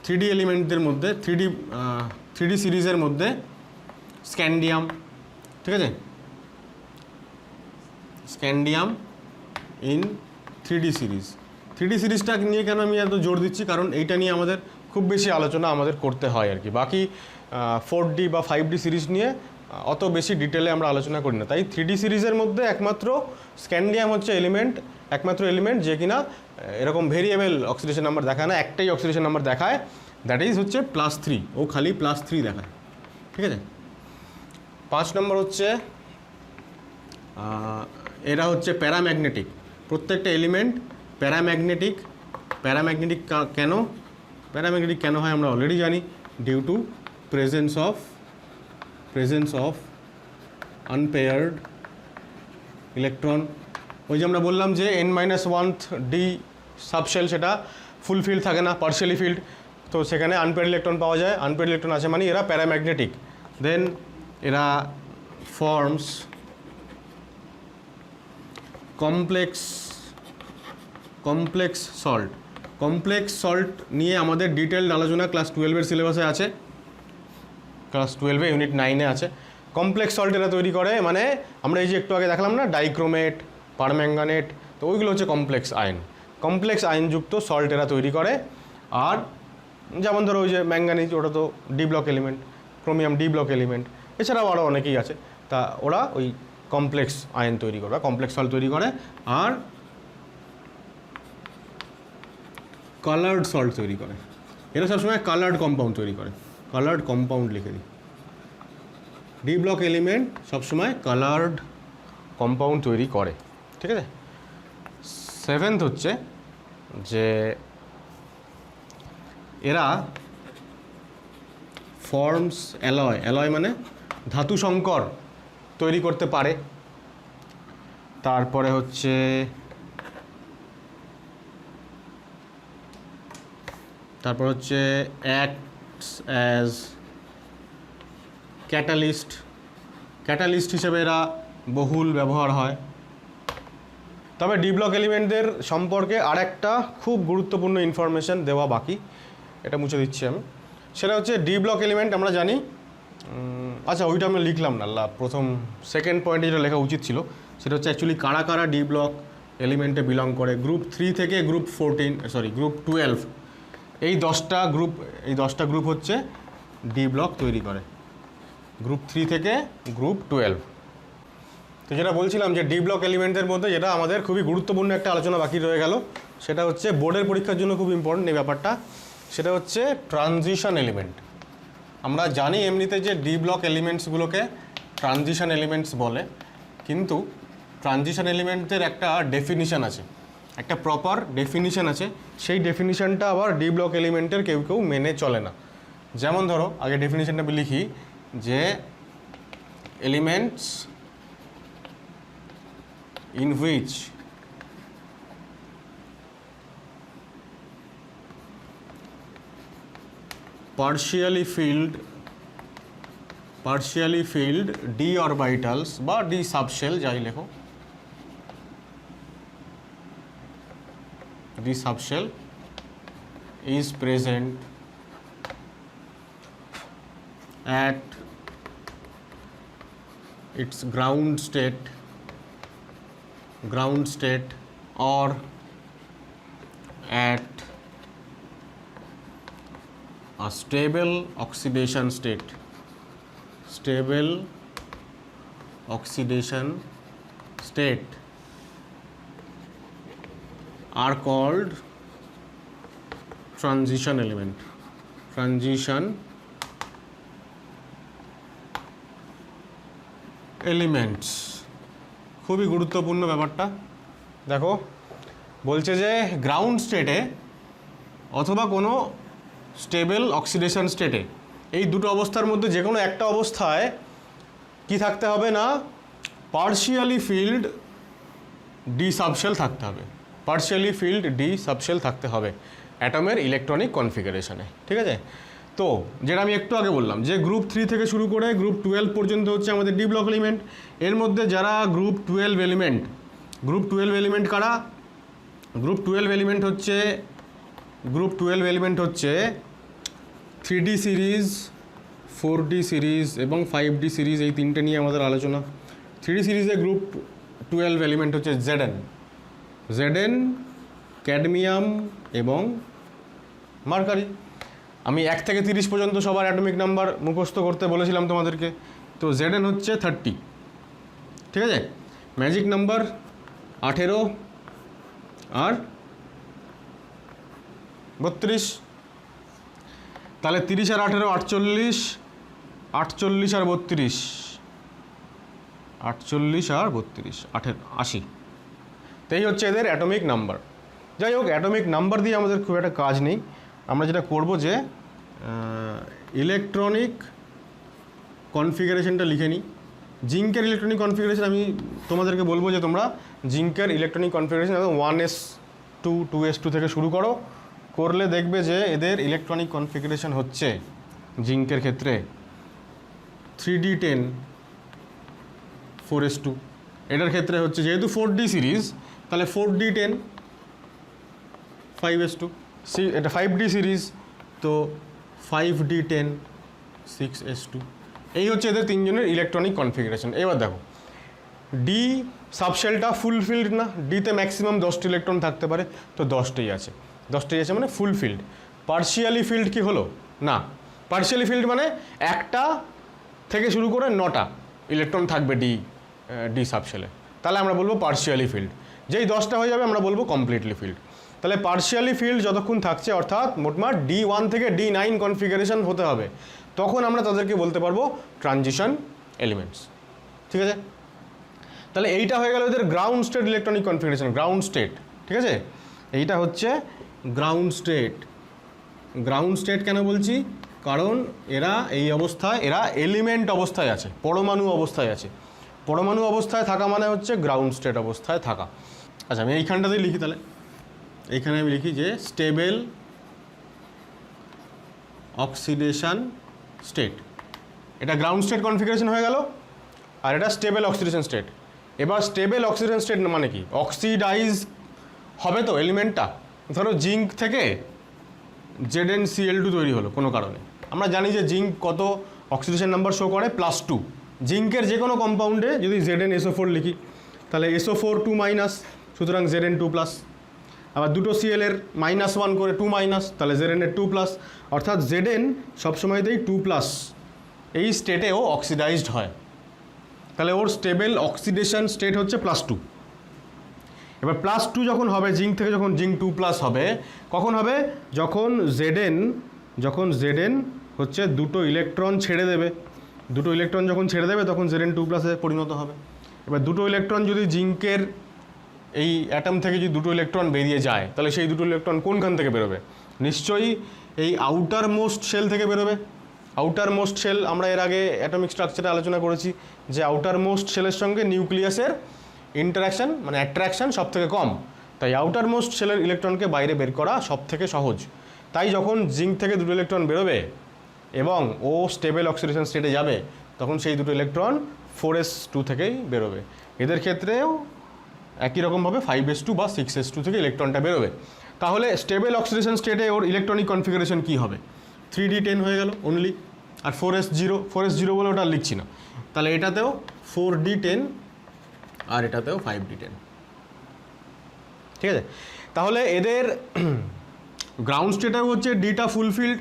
Speaker 1: 3D এলিমেন্টদের মধ্যে, 3D সিরিজের মধ্যে স্ক্যান্ডিয়াম, ঠিক আছে? স্ক্যান্ডিয়াম ইন 3D সিরিজটা নিয়ে কেন আমি এত জোর দিচ্ছি, কারণ এইটা নিয়ে আমাদের খুব বেশি আলোচনা আমাদের করতে হয় আর কি। বাকি 4D বা 5D সিরিজ নিয়ে অত বেশি ডিটেলে আমরা আলোচনা করি না। তাই 3D সিরিজের মধ্যে একমাত্র স্ক্যান্ডিয়াম হচ্ছে একমাত্র এলিমেন্ট যে কিনা এরকম ভেরিয়েবল অক্সিডেশন নাম্বার দেখায় না, একটাই অক্সিডেশন নাম্বার দেখায়, দ্যাট ইজ হচ্ছে +3, ও খালি +3 দেখায়, ঠিক আছে? 5 নম্বর হচ্ছে এরা হচ্ছে প্যারাম্যাগনেটিক। প্রত্যেকটা এলিমেন্ট প্যারাম্যাগনেটিক। প্যারাম্যাগনেটিক কেন? প্যারাম্যাগনেটিক কেন হয় আমরা অলরেডি জানি, due to presence of unpaired electron. ওই যে আমরা বললাম যে n-1th ডি সাবশেল সেটা ফুল ফিল্ড থাকে না, পার্শিয়ালি ফিল্ড, তো সেখানে আনপেয়ার্ড ইলেকট্রন পাওয়া যায়। আনপেয়ার্ড ইলেকট্রন আছে মানে এরা প্যারাম্যাগনেটিক। দেন এরা forms complex salt. Complex salt নিয়ে আমাদের ডিটেলড আলোচনা ক্লাস 12-এর সিলেবাসে আছে, ক্লাস 12-এ ইউনিট 9-এ আছে। কমপ্লেক্স সল্ট এরা তৈরি করে, মানে আমরা এই যে একটু আগে দেখলাম না ডাইক্রোমেট, পারম্যাঙ্গানেট, তো ওইগুলো হচ্ছে কমপ্লেক্স আয়ন। কমপ্লেক্স আয়নযুক্ত সল্ট এরা তৈরি করে। আর যেমন ধরো ওই যে ম্যাঙ্গানিজ, ওটা তো D block element, chromium D block element, এছাড়াও আরও অনেকেই আছে। তা ওরা ওই কমপ্লেক্স আয়ন তৈরি করে, কমপ্লেক্স সল্ট তৈরি করে। আর কালার্ড সল্ট তৈরি করে, এরা সবসময় কালার্ড কম্পাউন্ড তৈরি করে। কালার্ড কম্পাউন্ড লিখে দিই, ডি ব্লক এলিমেন্ট সবসময় কালার্ড কম্পাউন্ড তৈরি করে, ঠিক আছে। 7th হচ্ছে যে এরা ফর্মস অ্যালয় মানে ধাতু সংকর তৈরি করতে পারে। তারপরে হচ্ছে অ্যাক্টস অ্যাজ ক্যাটালিস্ট হিসেবে এরা বহুল ব্যবহার হয়। তবে ডি ব্লক এলিমেন্টদের সম্পর্কে আরেকটা খুব গুরুত্বপূর্ণ ইনফরমেশন দেওয়া বাকি, এটা মুছে দিচ্ছি আমি। সেটা হচ্ছে ডি ব্লক এলিমেন্ট আমরা জানি, আচ্ছা ওইটা আমি লিখলাম না, সেকেন্ড পয়েন্টে যেটা লেখা উচিত ছিল সেটা হচ্ছে অ্যাকচুয়ালি কারা কারা ডি ব্লক এলিমেন্টে বিলং করে। গ্রুপ 3 থেকে গ্রুপ 12, এই 10টা গ্রুপ হচ্ছে ডি ব্লক তৈরি করে, গ্রুপ 3 থেকে গ্রুপ 12। তো যেটা বলছিলাম যে ডি ব্লক এলিমেন্টের মধ্যে যেটা আমাদের খুবই গুরুত্বপূর্ণ একটা আলোচনা বাকি রয়ে গেল, সেটা হচ্ছে বোর্ডের পরীক্ষার জন্য খুব ইম্পর্টেন্ট এই ব্যাপারটা, সেটা হচ্ছে ট্রানজিশন এলিমেন্ট। আমরা জানি এমনিতে যে ডি ব্লক এলিমেন্টসগুলোকে ট্রানজিশন এলিমেন্টস বলে, কিন্তু ট্রানজিশন এলিমেন্টদের একটা ডেফিনিশন আছে, একটা প্রপার ডেফিনিশন আছে। সেই ডেফিনিশনটা আবার ডি ব্লক এলিমেন্টের কেউ মেনে চলে না। যেমন ধরো আগে ডেফিনিশনটা আমি লিখি যে elements in which partially filled d orbitals বা d subshell যাই লেখো, d subshell is present at its ground state or at a stable oxidation state are called transition elements। খুবই গুরুত্বপূর্ণ ব্যাপারটা। দেখো বলছে যে গ্রাউন্ড স্টেটে অথবা কোনো স্টেবল অক্সিডেশন স্টেটে, এই দুটো অবস্থার মধ্যে যে কোনো একটা অবস্থায় কি থাকতে হবে না, পার্শিয়ালি ফিল্ড ডি সাবশেল থাকতে হবে অ্যাটমের ইলেকট্রনিক কনফিগারেশনে, ঠিক আছে। তো যেটা আমি একটু আগে বললাম যে গ্রুপ 3 থেকে শুরু করে গ্রুপ 12 পর্যন্ত হচ্ছে আমাদের ডি ব্লক এলিমেন্ট। এর মধ্যে যারা গ্রুপ 12 এলিমেন্ট কারা? গ্রুপ 12 এলিমেন্ট হচ্ছে 3D সিরিজ, 4D সিরিজ এবং 5D সিরিজ, এই তিনটে নিয়ে আমাদের আলোচনা। 3D সিরিজে গ্রুপ 12 এলিমেন্ট হচ্ছে Zn, ক্যাডমিয়াম এবং মার্কারি। আমি 1 থেকে 30 পর্যন্ত সবার অ্যাটমিক নাম্বার মুখস্থ করতে বলেছিলাম তোমাদেরকে, তো Zn হচ্ছে 30, ঠিক আছে। ম্যাজিক নাম্বার 18 আর 32, তাহলে 30 আর 18 48, 48 আর 32, 80, তো এই হচ্ছে এদের অ্যাটমিক নাম্বার। যাই হোক, অ্যাটমিক নাম্বার দিয়ে আমাদের খুব একটা কাজ নেই। আমরা যেটা করব যে ইলেকট্রনিক কনফিগারেশনটা লিখে নিই। জিঙ্কের ইলেকট্রনিক কনফিগারেশন আমি তোমাদেরকে বলবো যে তোমরা জিঙ্কের ইলেকট্রনিক কনফিগারেশন 1s2 2s2 থেকে শুরু করলে দেখবে যে এদের ইলেকট্রনিক কনফিগারেশন হচ্ছে জিঙ্কের ক্ষেত্রে 3d10 4s2, এটার ক্ষেত্রে হচ্ছে যেহেতু 4d সিরিজ তাহলে 4d10 5s2, এটা 5d সিরিজ তো 5d10 6s2। এই হচ্ছে এদের তিনজনের ইলেকট্রনিক কনফিগারেশন। এবার দেখো ডি সাবশেলটা ফুলফিল্ড না, ডিতে ম্যাক্সিমাম 10টি ইলেকট্রন থাকতে পারে, তো 10টেই আছে, 10টেই আছে মানে ফুলফিল্ড। পার্শিয়ালি ফিল্ড কি হলো না, পার্শিয়ালি ফিল্ড মানে একটা থেকে শুরু করে 9টা ইলেকট্রন থাকবে ডি সাবশেলে, তাহলে আমরা বলবো পার্শিয়ালি ফিল্ড। যেই 10টা হয়ে যাবে আমরা বলবো কমপ্লিটলি ফিল্ড। তাহলে পার্শিয়ালি ফিল্ড যতক্ষণ থাকছে অর্থাৎ মোটমাট D1 থেকে D9 কনফিগারেশন হতে হবে, তখন আমরা তাদেরকে বলতে পারবো ট্রানজিশন এলিমেন্টস। ঠিক আছে, তাহলে এইটা হয়ে গেল এদের ground state electronic configuration, ground state. ঠিক আছে, এইটা হচ্ছে গ্রাউন্ড স্টেট। গ্রাউন্ড স্টেট কেন বলছি, কারণ এরা এই অবস্থায়, এরা এলিমেন্ট অবস্থায় আছে, পরমাণু অবস্থায় আছে। পরমাণু অবস্থায় থাকা মানে হচ্ছে গ্রাউন্ড স্টেট অবস্থায় থাকা। আচ্ছা, আমি এইখানটাতেই লিখি, তাহলে এইখানে আমি লিখি যে স্টেবল অক্সিডেশন স্টেট, এটা গ্রাউন্ড স্টেট কনফিগারেশন হয়ে গেল, আর এটা স্টেবল অক্সিডেশন স্টেট। এবার স্টেবল অক্সিডেশন স্টেট মানে কি, অক্সিডাইজ হবে তো এলিমেন্টটা। ধরো জিঙ্ক থেকে ZnCl2 তৈরি হলো কোনো কারণে, আমরা জানি যে জিঙ্ক কত অক্সিডেশন নাম্বার শো করে +2। জিঙ্কের যে কোনো কম্পাউন্ডে যদি ZnSO4 লিখি তাহলে SO4 2-, সুতরাং Zn2+। আবার দুটো Cl এর -1 করে 2-, তাহলে Zn এর 2+, অর্থাৎ Zn সবসময়তেই 2+। এই স্টেটেও অক্সিডাইজড হয়, তাহলে ওর স্টেবল অক্সিডেশন স্টেট হচ্ছে +2। এবার +2 যখন হবে জিঙ্ক থেকে, যখন জিঙ্ক 2+ হবে, কখন হবে, যখন Zn হচ্ছে দুটো ইলেকট্রন ছেড়ে দেবে। দুটো ইলেকট্রন যখন ছেড়ে দেবে তখন Zn2+-এ পরিণত হবে। এবার দুটো ইলেকট্রন যদি জিঙ্কের এই অ্যাটম থেকে যদি দুটো ইলেকট্রন বেরিয়ে যায়, তাহলে সেই দুটো ইলেকট্রন কোনখান থেকে বেরোবে, নিশ্চয়ই এই আউটার মোস্ট শেল থেকে বেরোবে। আউটার মোস্ট শেল আমরা এর আগে অ্যাটমিক স্ট্রাকচারে আলোচনা করেছি যে আউটার মোস্ট শেলের সঙ্গে নিউক্লিয়াসের ইন্টারাকশান মানে অ্যাট্রাকশান সব থেকে কম, তাই আউটার মোস্ট শেলের ইলেকট্রনকে বাইরে বের করা সব থেকে সহজ। তাই যখন জিঙ্ক থেকে দুটো ইলেকট্রন বেরোবে এবং ও স্টেবল অক্সিডেশন স্টেটে যাবে, তখন সেই দুটো ইলেকট্রন 4s2 থেকেই বেরোবে। এদের ক্ষেত্রেও একই রকমভাবে 5s2 বা 6s2 থেকে ইলেকট্রনটা বেরোবে। তাহলে স্টেবল অক্সিডেশন স্টেটে ওর ইলেকট্রনিক কনফিগারেশন কী হবে, 3d10 হয়ে গেল অনলি, আর 4s0 বলে ওটা লিখছি না, তাহলে এটাতেও 4d10 আর এটাতেও 5d10। ঠিক আছে, তাহলে এদের গ্রাউন্ড স্টেটেও হচ্ছে ডিটা ফুলফিল্ড,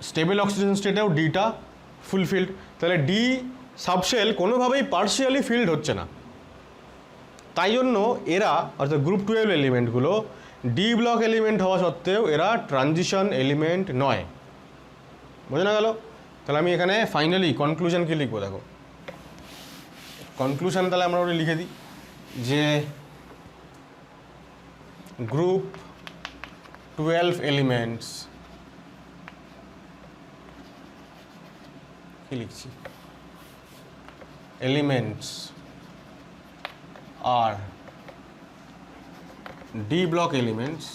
Speaker 1: স্টেবল অক্সিডেশন স্টেটেও ডিটা ফুলফিল্ড। তাহলে ডি সাবশেল কোনোভাবেই পার্শিয়ালি ফিল্ড হচ্ছে না, তাই জন্য এরা অর্থাৎ গ্রুপ 12 এলিমেন্টগুলো ডি ব্লক এলিমেন্ট হওয়া সত্ত্বেও এরা ট্রানজিশন এলিমেন্ট নয়। বোঝা না গেল? তাহলে আমি এখানে ফাইনালি কনক্লুশন কি লিখবো, দেখো কনক্লুশন তাহলে আমরা ওটা লিখে দিই যে গ্রুপ 12 এলিমেন্টস, কি লিখছি, elements are D block elements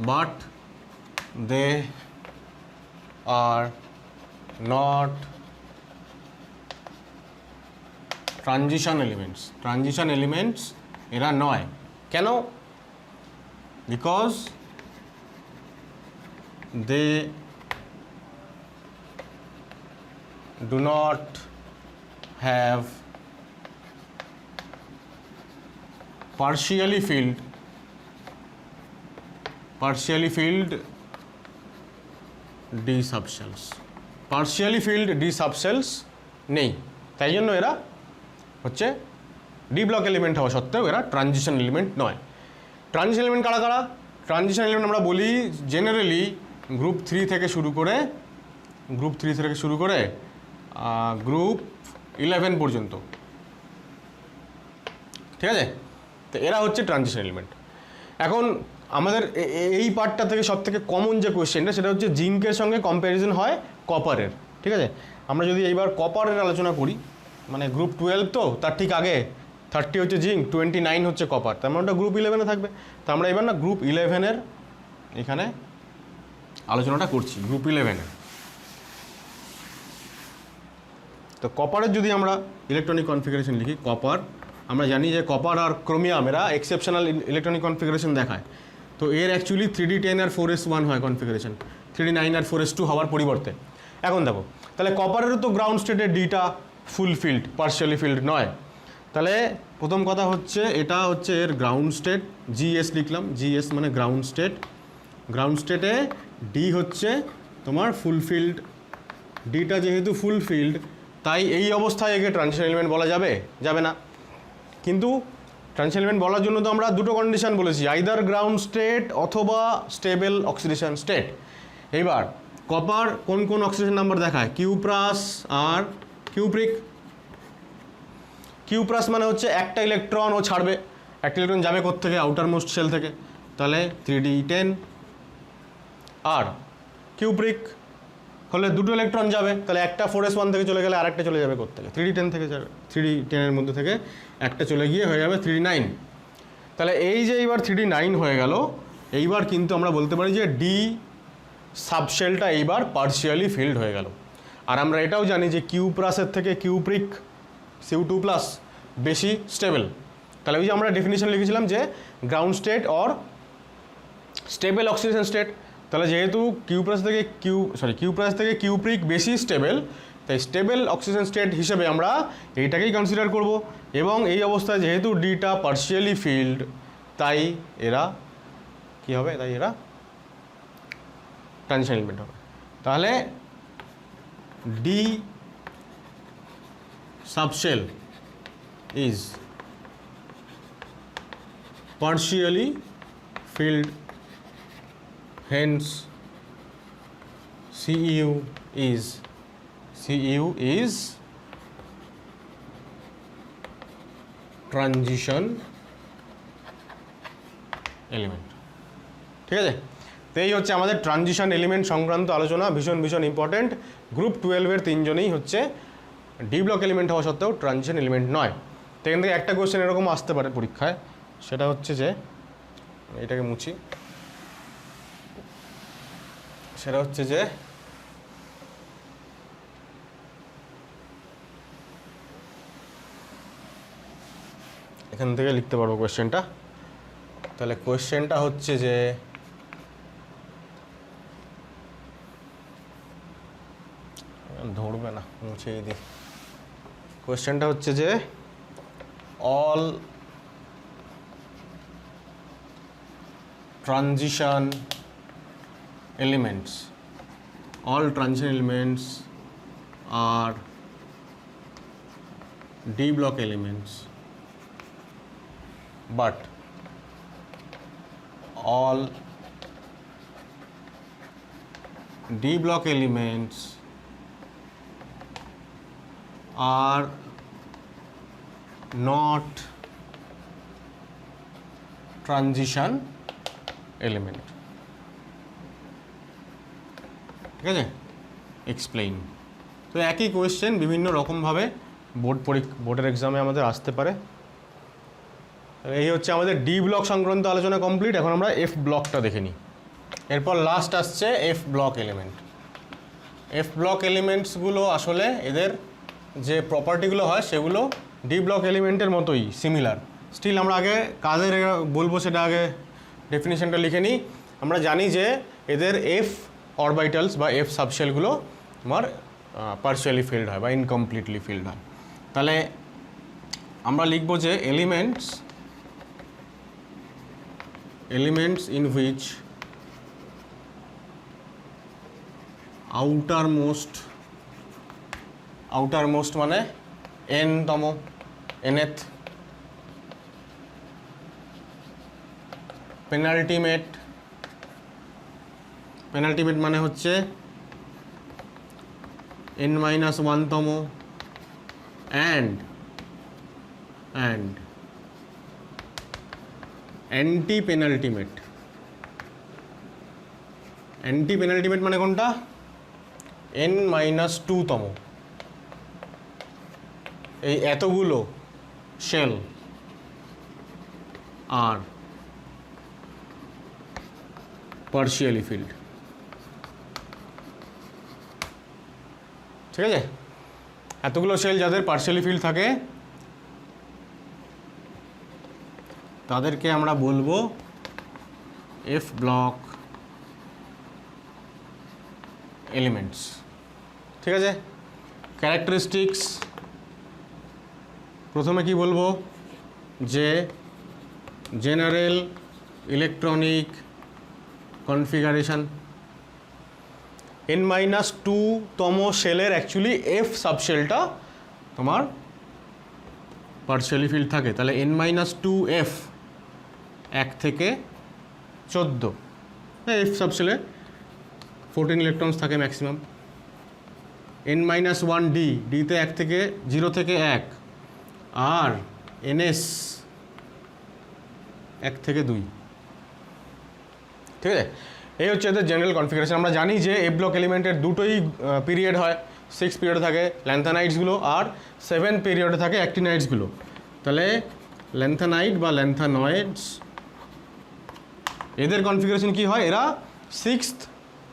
Speaker 1: but they are not transition elements এরা নয়। কেন? because they do not have partially filled D subshells, partially filled D subshells নেই, তাই জন্য এরা হচ্ছে ডি ব্লক এলিমেন্ট হওয়া সত্ত্বেও এরা ট্রানজিশন এলিমেন্ট নয়। ট্রানজিশন এলিমেন্ট কারা কারা? ট্রানজিশন এলিমেন্ট আমরা বলি জেনারেলি গ্রুপ 3 থেকে শুরু করে গ্রুপ 11 পর্যন্ত। ঠিক আছে? তো এরা হচ্ছে ট্রানজিশন এলিমেন্ট। এখন আমাদের এই পার্টটা থেকে সব থেকে কমন যে কোয়েশ্চেনটা সেটা হচ্ছে জিঙ্কের সঙ্গে কম্প্যারিজন হয় কপারের। ঠিক আছে, আমরা যদি এইবার কপারের আলোচনা করি, মানে গ্রুপ 12 তো তার ঠিক আগে 30 হচ্ছে জিঙ্ক, 29 হচ্ছে কপার, তার মানে ওটা গ্রুপ 11-এ থাকবে। তো আমরা এবার না গ্রুপ 11-এর এখানে আলোচনাটা করছি, গ্রুপ 11-এর। তো কপারের যদি আমরা ইলেকট্রনিক কনফিগারেশন লিখি, কপার আমরা জানি যে কপার আর ক্রোমিয়াম এরা এক্সেপশনাল ইলেকট্রনিক কনফিগারেশন দেখায়। তো এর অ্যাকচুয়ালি 3D10 আর 4s1 হয় কনফিগারেশন, 3D9 আর 4s2 হওয়ার পরিবর্তে। এখন দেখো, তাহলে কপারেরও তো গ্রাউন্ড স্টেটে ডিটা ফুল ফিল্ড, পার্শিয়ালি ফিল্ড নয়। তাহলে প্রথম কথা হচ্ছে এটা হচ্ছে এর গ্রাউন্ড স্টেট, জিএস লিখলাম, জিএস মানে গ্রাউন্ড স্টেট। গ্রাউন্ড স্টেটে ডি হচ্ছে তোমার ফুল ফিল্ড, ডিটা যেহেতু ফুল ফিল্ড তাই এই অবস্থায় একে ট্রানজিশন এলিমেন্ট বলা যাবে? যাবে না। কিন্তু ট্রানজিশন এলিমেন্ট বলার জন্য তো আমরা দুটো কন্ডিশন বলেছি, আইদার গ্রাউন্ড স্টেট অথবা স্টেবল অক্সিডেশন স্টেট। এইবার কপার কোন কোন অক্সিডেশন নাম্বার দেখায়? কিউপ্রাস আর কিউপ্রিক। কিউপ্রাস মানে হচ্ছে একটা ইলেকট্রন ও ছাড়বে, একটা ইলেকট্রন যাবে কোত্থেকে? আউটার মোস্ট শেল থেকে, তাহলে 3D10। আর কিউপ্রিক হলে দুটো ইলেকট্রন যাবে, তাহলে একটা 4s1 থেকে চলে গেলে আরেকটা চলে যাবে কোত্থেকে? 3D10 থেকে যাবে, 3D10-এর মধ্যে থেকে একটা চলে গিয়ে হয়ে যাবে 3D9। তাহলে এই যে এইবার 3D9 হয়ে গেল, এইবার কিন্তু আমরা বলতে পারি যে ডি সাবশেলটা এইবার পার্শিয়ালি ফিল্ড হয়ে গেল। আর আমরা এটাও জানি যে কিউপ্রাসের থেকে কিউপ্রিক Cu2+ বেশি স্টেবল। তাহলে ওই যে আমরা ডেফিনিশন লিখেছিলাম যে ground state or stable oxidation state, তাহলে যেহেতু কিউপ্রাস থেকে কিউপ্রিক বেশি স্টেবল, তাই স্টেবল অক্সিজেন স্টেট হিসেবে আমরা এইটাকেই কনসিডার করব। এবং এই অবস্থায় যেহেতু ডিটা পার্শিয়ালি ফিল্ড তাই এরা কি হবে? তাই এরা ট্রানজিশন এলিমেন্ট হবে। তাহলে D subshell is partially filled, hence CU is transition element। ঠিক আছে, তো এই হচ্ছে আমাদের ট্রানজিশন এলিমেন্ট সংক্রান্ত আলোচনা, ভীষণ ভীষণ ইম্পর্টেন্ট। গ্রুপ 12-এর তিনজনেই হচ্ছে ডি ব্লক এলিমেন্ট হওয়া সত্ত্বেও ট্রানজিশন এলিমেন্ট নয়। তো এখান থেকে একটা কোয়েশ্চেন এরকম আসতে পারে পরীক্ষায়, সেটা হচ্ছে যে এটাকে মুছি, সেটা হচ্ছে যে এখান থেকে লিখতে পারবো কোয়েশ্চেনটা। তাহলে কোয়েশ্চেনটা হচ্ছে যে ধরবে না, মুছেই দিই। কোয়েশ্চেনটা হচ্ছে যে all transition elements are D block elements, but all D block elements are not transition element। ঠিক আছে, এক্সপ্লেইন। তো একই কোয়েশ্চেন বিভিন্ন রকমভাবে বোর্ডের এক্সামে আমাদের আসতে পারে। এই হচ্ছে আমাদের ডি ব্লক সংক্রান্ত আলোচনা কমপ্লিট। এখন আমরা এফ ব্লকটা দেখে নিই। এরপর লাস্ট আসছে F block element. F block এলিমেন্টসগুলো আসলে এদের যে প্রপার্টিগুলো হয় সেগুলো ডি ব্লক এলিমেন্টের মতোই সিমিলার। স্টিল আমরা আগে কাজের বলবো, সেটা আগে ডেফিনিশনটা লিখে নিই। আমরা জানি যে এদের এফ অরবাইটালস বা এফ সাবশেলগুলো তোমার পার্শিয়ালি ফিল্ড হয় বা ইনকমপ্লিটলি ফিল্ড হয়। তাহলে আমরা লিখব যে এলিমেন্টস ইন হুইচ আউটারমোস্ট মানে এনতম, nth, পেনাল্টিমেট মানে হচ্ছে n-1তম, and anti penultimate. Anti penultimate মানে কোনটা? n-2তম এই এতগুলো শেল আর পার্শিয়ালি ফিল্ড, ঠিক আছে? এতগুলো শেল যাদের পার্শিয়ালি ফিল্ড থাকে তাদেরকে আমরা বলবো এফ ব্লক এলিমেন্টস, ঠিক আছে? ক্যারেক্টারিস্টিক্স প্রথমে কি বলবো, যে জেনারেল ইলেকট্রনিক কনফিগারেশন, n-2তম শেলের অ্যাকচুয়ালি এফ সাবশেলটা তোমার পার্শিয়ালি ফিল্ড থাকে, তাহলে n-2f 1 থেকে 14, এফ সাবশেলে 14 ইলেকট্রনস থাকে ম্যাক্সিমাম। n-1d, ডিতে 1 থেকে 0 থেকে 1, আর ns 1 থেকে 2, ঠিক আছে? এই হচ্ছে এদের জেনারেল কনফিগারেশন। আমরা জানি যে এ ব্লক এলিমেন্টের দুটোই পিরিয়ড হয়, 6 পিরিয়ডে থাকে ল্যান্থানাইডসগুলো আর 7 পিরিয়ডে থাকে অ্যাক্টিনাইডসগুলো। তাহলে ল্যান্থানাইড বা ল্যান্থানয়েডস এদের কনফিগারেশন কি হয়, এরা 6th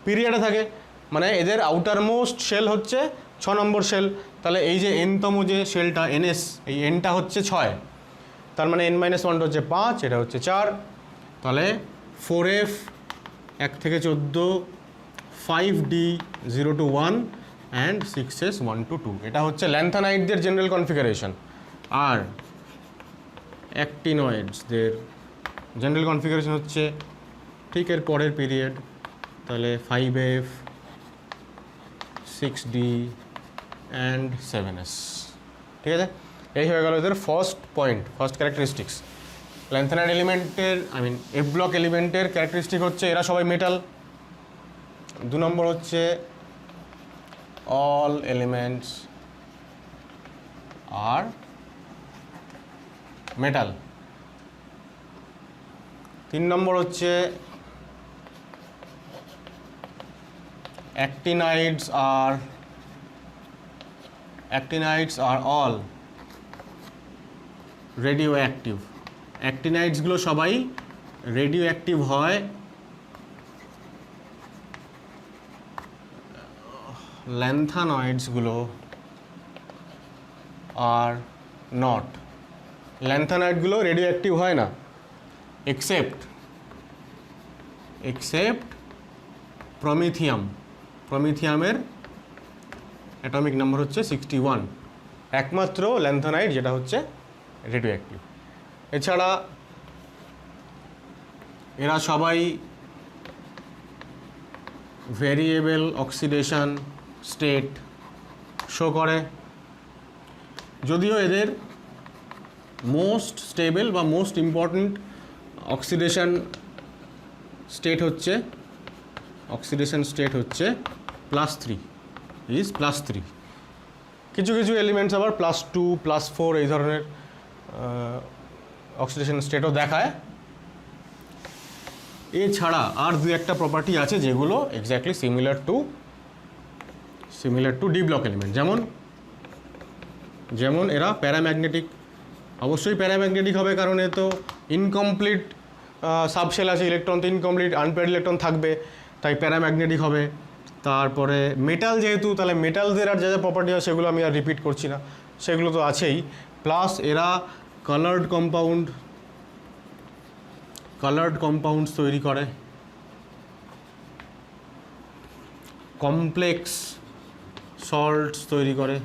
Speaker 1: পিরিয়ডে থাকে, মানে এদের আউটার মোস্ট শেল হচ্ছে 6 নম্বর শেল। তাহলে এই যে nতম যে শেলটা ns, এই nটা হচ্ছে 6, তার মানে n-1টা হচ্ছে 5, এটা হচ্ছে 4, তাহলে 4f 1 থেকে 14, 5d 0 to 1 and 6s 1 to 2, এটা হচ্ছে ল্যান্থানাইডদের জেনারেল কনফিগারেশন। আর অ্যাক্টিনয়েডসদের জেনারেল কনফিগারেশন হচ্ছে ঠিক এর পরের পিরিয়ড, তাহলে 5f 6d অ্যান্ড 7s, ঠিক আছে? এই হয়ে গেল এদের first point, first characteristics. Lanthanide এলিমেন্টের এফ ব্লক এলিমেন্টের ক্যারেক্টারিস্টিক হচ্ছে এরা সবাই মেটাল। 2 নম্বর হচ্ছে অল এলিমেন্টস আর মেটাল। 3 নম্বর হচ্ছে অ্যাক্টিনাইডস আর অল রেডিও অ্যাক্টিভ। অ্যাক্টিনাইডসগুলো সবাই রেডিও অ্যাক্টিভ হয়, ল্যান্থানয়েডসগুলো আর নট। ল্যান্থানয়েডগুলো রেডিও অ্যাক্টিভ হয় না, এক্সেপ্ট প্রমিথিয়াম। প্রমিথিয়ামের অ্যাটমিক নাম্বার হচ্ছে 61, একমাত্র ল্যান্থানাইড যেটা হচ্ছে রেডিও অ্যাক্টিভ। এছাড়া এরা সবাই ভেরিয়েবল অক্সিডেশন স্টেট শো করে, যদিও এদের মোস্ট স্টেবল বা মোস্ট ইম্পর্ট্যান্ট অক্সিডেশন স্টেট হচ্ছে +3, ইজ +3। কিছু কিছু এলিমেন্টস আবার +2 +4 এই ধরনের অক্সিডেশন স্টেটও দেখায়। এছাড়া আর 2-1টা প্রপার্টি আছে যেগুলো exactly similar to D block element, যেমন এরা প্যারাম্যাগনেটিক। অবশ্যই প্যারাম্যাগনেটিক হবে, কারণ এ তো ইনকমপ্লিট সাবশেল আছে, ইলেকট্রন তো ইনকমপ্লিট, আনপেয়ার্ড ইলেকট্রন থাকবে, তাই প্যারাম্যাগনেটিক হবে। তারপরে মেটাল যেহেতু, তাহলে মেটালদের আর যা যা প্রপার্টি হয় সেগুলো আমি আর রিপিট করছি না, সেগুলো তো আছেই। প্লাস এরা কালার্ড কম্পাউন্ডস তৈরি করে, কমপ্লেক্স সল্টস তৈরি করে,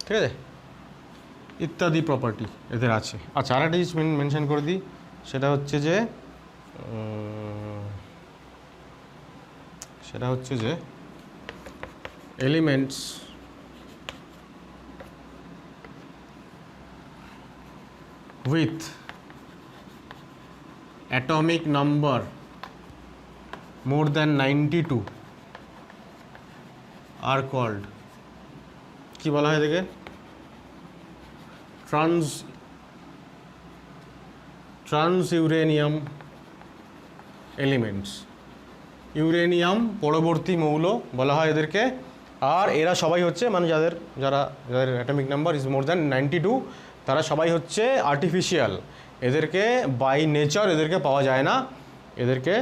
Speaker 1: ঠিক আছে? ইত্যাদি প্রপার্টি এদের আছে। আচ্ছা, আরেকটা জিনিস মেনশন করে দিই, সেটা হচ্ছে যে elements with atomic number more than 92 are called, কি বলা হয় এদেরকে? ট্রান্স ইউরেনিয়াম এলিমেন্টস, ইউরেনিয়াম পরবর্তী মৌল বলা হয় এদেরকে। আর এরা সবাই হচ্ছে মানে যাদের atomic number is more than 92, তারা সবাই হচ্ছে আর্টিফিশিয়াল। এদেরকে বাই নেচার এদেরকে পাওয়া যায় না, এদেরকে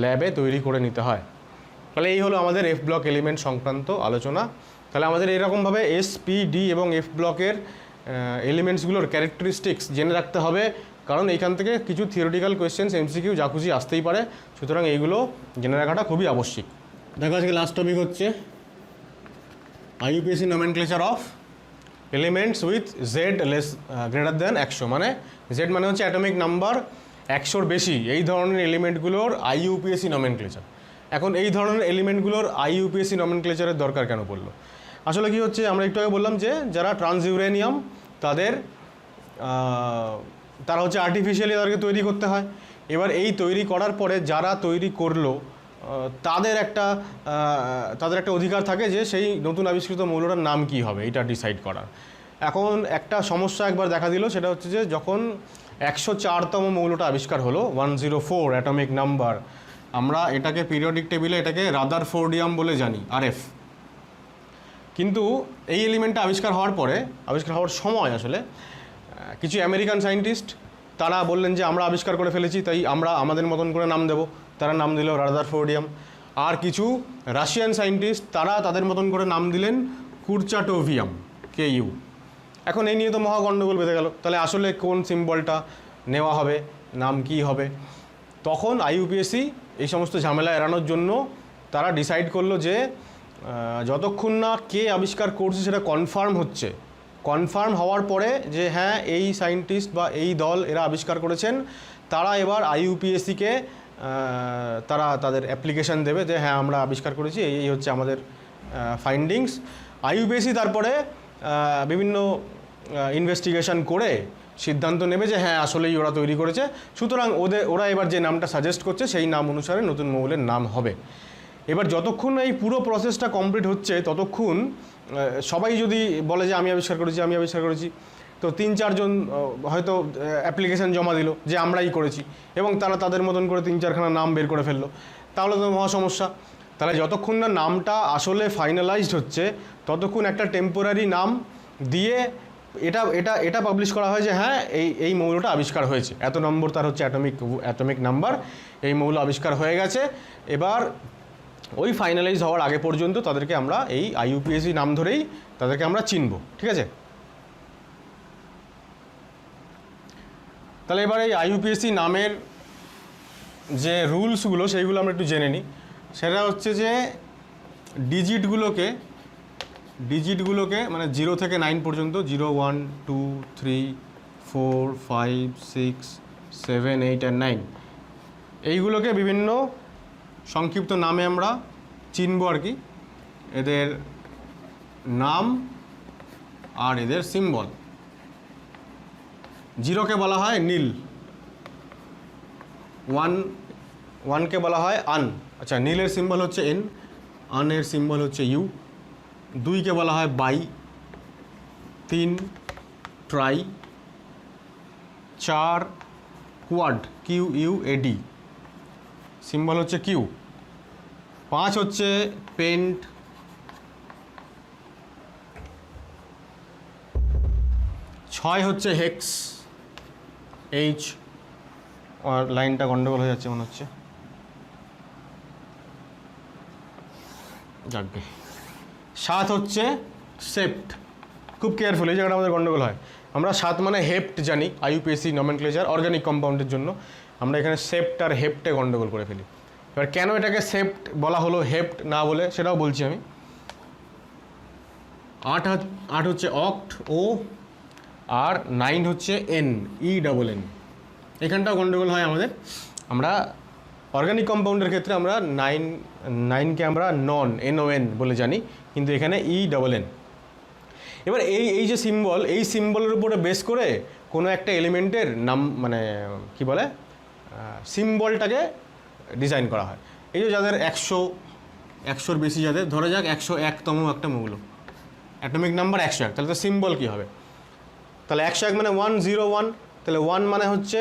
Speaker 1: ল্যাবে তৈরি করে নিতে হয়। তাহলে এই হলো আমাদের এফ ব্লক এলিমেন্ট সংক্রান্ত আলোচনা। তাহলে আমাদের এরকমভাবে এস, পি, ডি এবং এফ ব্লকের এলিমেন্টসগুলোর ক্যারেক্টারিস্টিক্স জেনে রাখতে হবে, কারণ এইখান থেকে কিছু থিওরিটিক্যাল কোয়েশ্চেন্স, এমসিকিউ যা খুশি আসতেই পারে। সুতরাং এইগুলো জেনে রাখাটা খুবই আবশ্যিক। দেখো আজকে লাস্ট টপিক হচ্ছে IUPAC nomenclature of elements with Z less greater than 100, মানে জেড মানে হচ্ছে অ্যাটমিক নাম্বার 100-র বেশি, এই ধরনের এলিমেন্টগুলোর আইইউপিএসি নমেনক্লেচার। এখন এই ধরনের এলিমেন্টগুলোর আইইউপিএসি নমেনক্লেচারের দরকার কেন পড়লো? আসলে কি হচ্ছে, আমরা একটু আগে বললাম যে যারা ট্রান্স ইউরেনিয়াম তারা হচ্ছে আর্টিফিশিয়ালি তাদেরকে তৈরি করতে হয়। এবার এই তৈরি করার পরে যারা তৈরি করলো তাদের একটা অধিকার থাকে যে সেই নতুন আবিষ্কৃত মৌলটার নাম কি হবে এটা ডিসাইড করার। এখন একটা সমস্যা একবার দেখা দিল, সেটা হচ্ছে যে যখন 104তম মৌলটা আবিষ্কার হলো, 104 অ্যাটমিক নাম্বার, আমরা এটাকে পিরিয়ডিক টেবিলে এটাকে রাদারফোর্ডিয়াম বলে জানি, আরএফ। কিন্তু এই এলিমেন্টটা আবিষ্কার হওয়ার সময় আসলে কিছু আমেরিকান সায়েন্টিস্ট তারা বললেন যে আমরা আবিষ্কার করে ফেলেছি, তাই আমরা আমাদের মতন করে নাম দেব। তারা নাম দিল রাদারফোর্ডিয়াম। আর কিছু রাশিয়ান সায়েন্টিস্ট তারা তাদের মতন করে নাম দিলেন কুরচাটোভিয়াম, KU। এখন এই নিয়ে তো মহা গণ্ডগোল বেঁধে গেল, তাহলে আসলে কোন সিম্বলটা নেওয়া হবে, নাম কি হবে? তখন আইইউপিএসি এই সমস্ত ঝামেলা এড়ানোর জন্য তারা ডিসাইড করলো যে যতক্ষণ না কে আবিষ্কার করছে সেটা কনফার্ম হওয়ার পরে যে হ্যাঁ এই সায়েন্টিস্ট বা এই দল এরা আবিষ্কার করেছেন, তারা এবার আইইউপিএসিকে তারা তাদের অ্যাপ্লিকেশান দেবে যে হ্যাঁ আমরা আবিষ্কার করেছি, এই হচ্ছে আমাদের ফাইন্ডিংস। আইইউপিএসি তারপরে বিভিন্ন ইনভেস্টিগেশন করে সিদ্ধান্ত নেবে যে হ্যাঁ আসলেই ওরা তৈরি করেছে। সুতরাং ওরা এবার যে নামটা সাজেস্ট করছে সেই নাম অনুসারে নতুন মৌলের নাম হবে। এবার যতক্ষণ এই পুরো প্রসেসটা কমপ্লিট হচ্ছে ততক্ষণ সবাই যদি বলে যে আমি আবিষ্কার করেছি, তো 3-4 জন হয়তো অ্যাপ্লিকেশান জমা দিল যে আমরাই করেছি, এবং তারা তাদের মতন করে 3-4খানা নাম বের করে ফেললো, তাহলে তো মহা সমস্যা। তাহলে যতক্ষণ না নামটা আসলে ফাইনালাইজড হচ্ছে ততক্ষণ একটা টেম্পোরারি নাম দিয়ে এটা পাবলিশ করা হয় যে হ্যাঁ এই মৌলটা আবিষ্কার হয়েছে, এত নম্বর তার হচ্ছে অ্যাটমিক নাম্বার, এই মৌল আবিষ্কার হয়ে গেছে। এবার ওই ফাইনালাইজ হওয়ার আগে পর্যন্ত তাদেরকে আমরা এই আইইউপিএসি নাম ধরেই তাদেরকে আমরা চিনব, ঠিক আছে? তাহলে এবার এই আইইউপিএসি নামের যে রুলসগুলো সেইগুলো আমরা একটু জেনে নিই। সেটা হচ্ছে যে ডিজিটগুলোকে মানে 0 থেকে 9 পর্যন্ত, 0, 1, 2, 3, 4, 5, 6, 7, 8 আর 9, এইগুলোকে বিভিন্ন সংক্ষিপ্ত নামে আমরা চিনব আর কি। এদের নাম আর এদের সিম্বল। 0কে বলা হয় নীল, 1কে বলা হয় আন। আচ্ছা, নীলের সিম্বল হচ্ছে N, আনের সিম্বল হচ্ছে U। 2কে বলা হয় bi, 3 tri, 4 quad, QUAD, symbol হচ্ছে Q। 5 হচ্ছে পেন্ট, 6 হচ্ছে হেক্স, H। আর লাইনটা গন্ডগোল হয়ে যাচ্ছে মনে হচ্ছে, যাকবে। 7 হচ্ছে সেপ্ট। খুব কেয়ারফুল, এই জায়গাটা আমাদের গন্ডগোল হয়। আমরা 7 মানে হেপ্ট জানি, আইইউপিএসি নমেনক্লেচার অর্গানিক কম্পাউন্ডের জন্য। আমরা এখানে সেপ্ট আর হেপ্টে গন্ডগোল করে ফেলি। এবার কেন এটাকে সেপ্ট বলা হলো, হেপ্ট না বলে, সেটাও বলছি আমি। 8 হচ্ছে অক্ট, O। আর 9 হচ্ছে NENN। এখানটাও গন্ডগোল হয় আমাদের। আমরা অর্গানিক কম্পাউন্ডের ক্ষেত্রে আমরা 9কে আমরা NON বলে জানি, কিন্তু এখানে ENN। এবার এই যে সিম্বল, এই সিম্বলের উপরে বেস করে কোনো একটা এলিমেন্টের নাম মানে কি বলে সিম্বলটাকে ডিজাইন করা হয়। এই যে যাদের 100-র বেশি, যাদের ধরা যাক 101তম একটা মৌল, অ্যাটমিক নাম্বার 101, তাহলে তো সিম্বল কী হবে? তাহলে 101 মানে 101, তাহলে 1 মানে হচ্ছে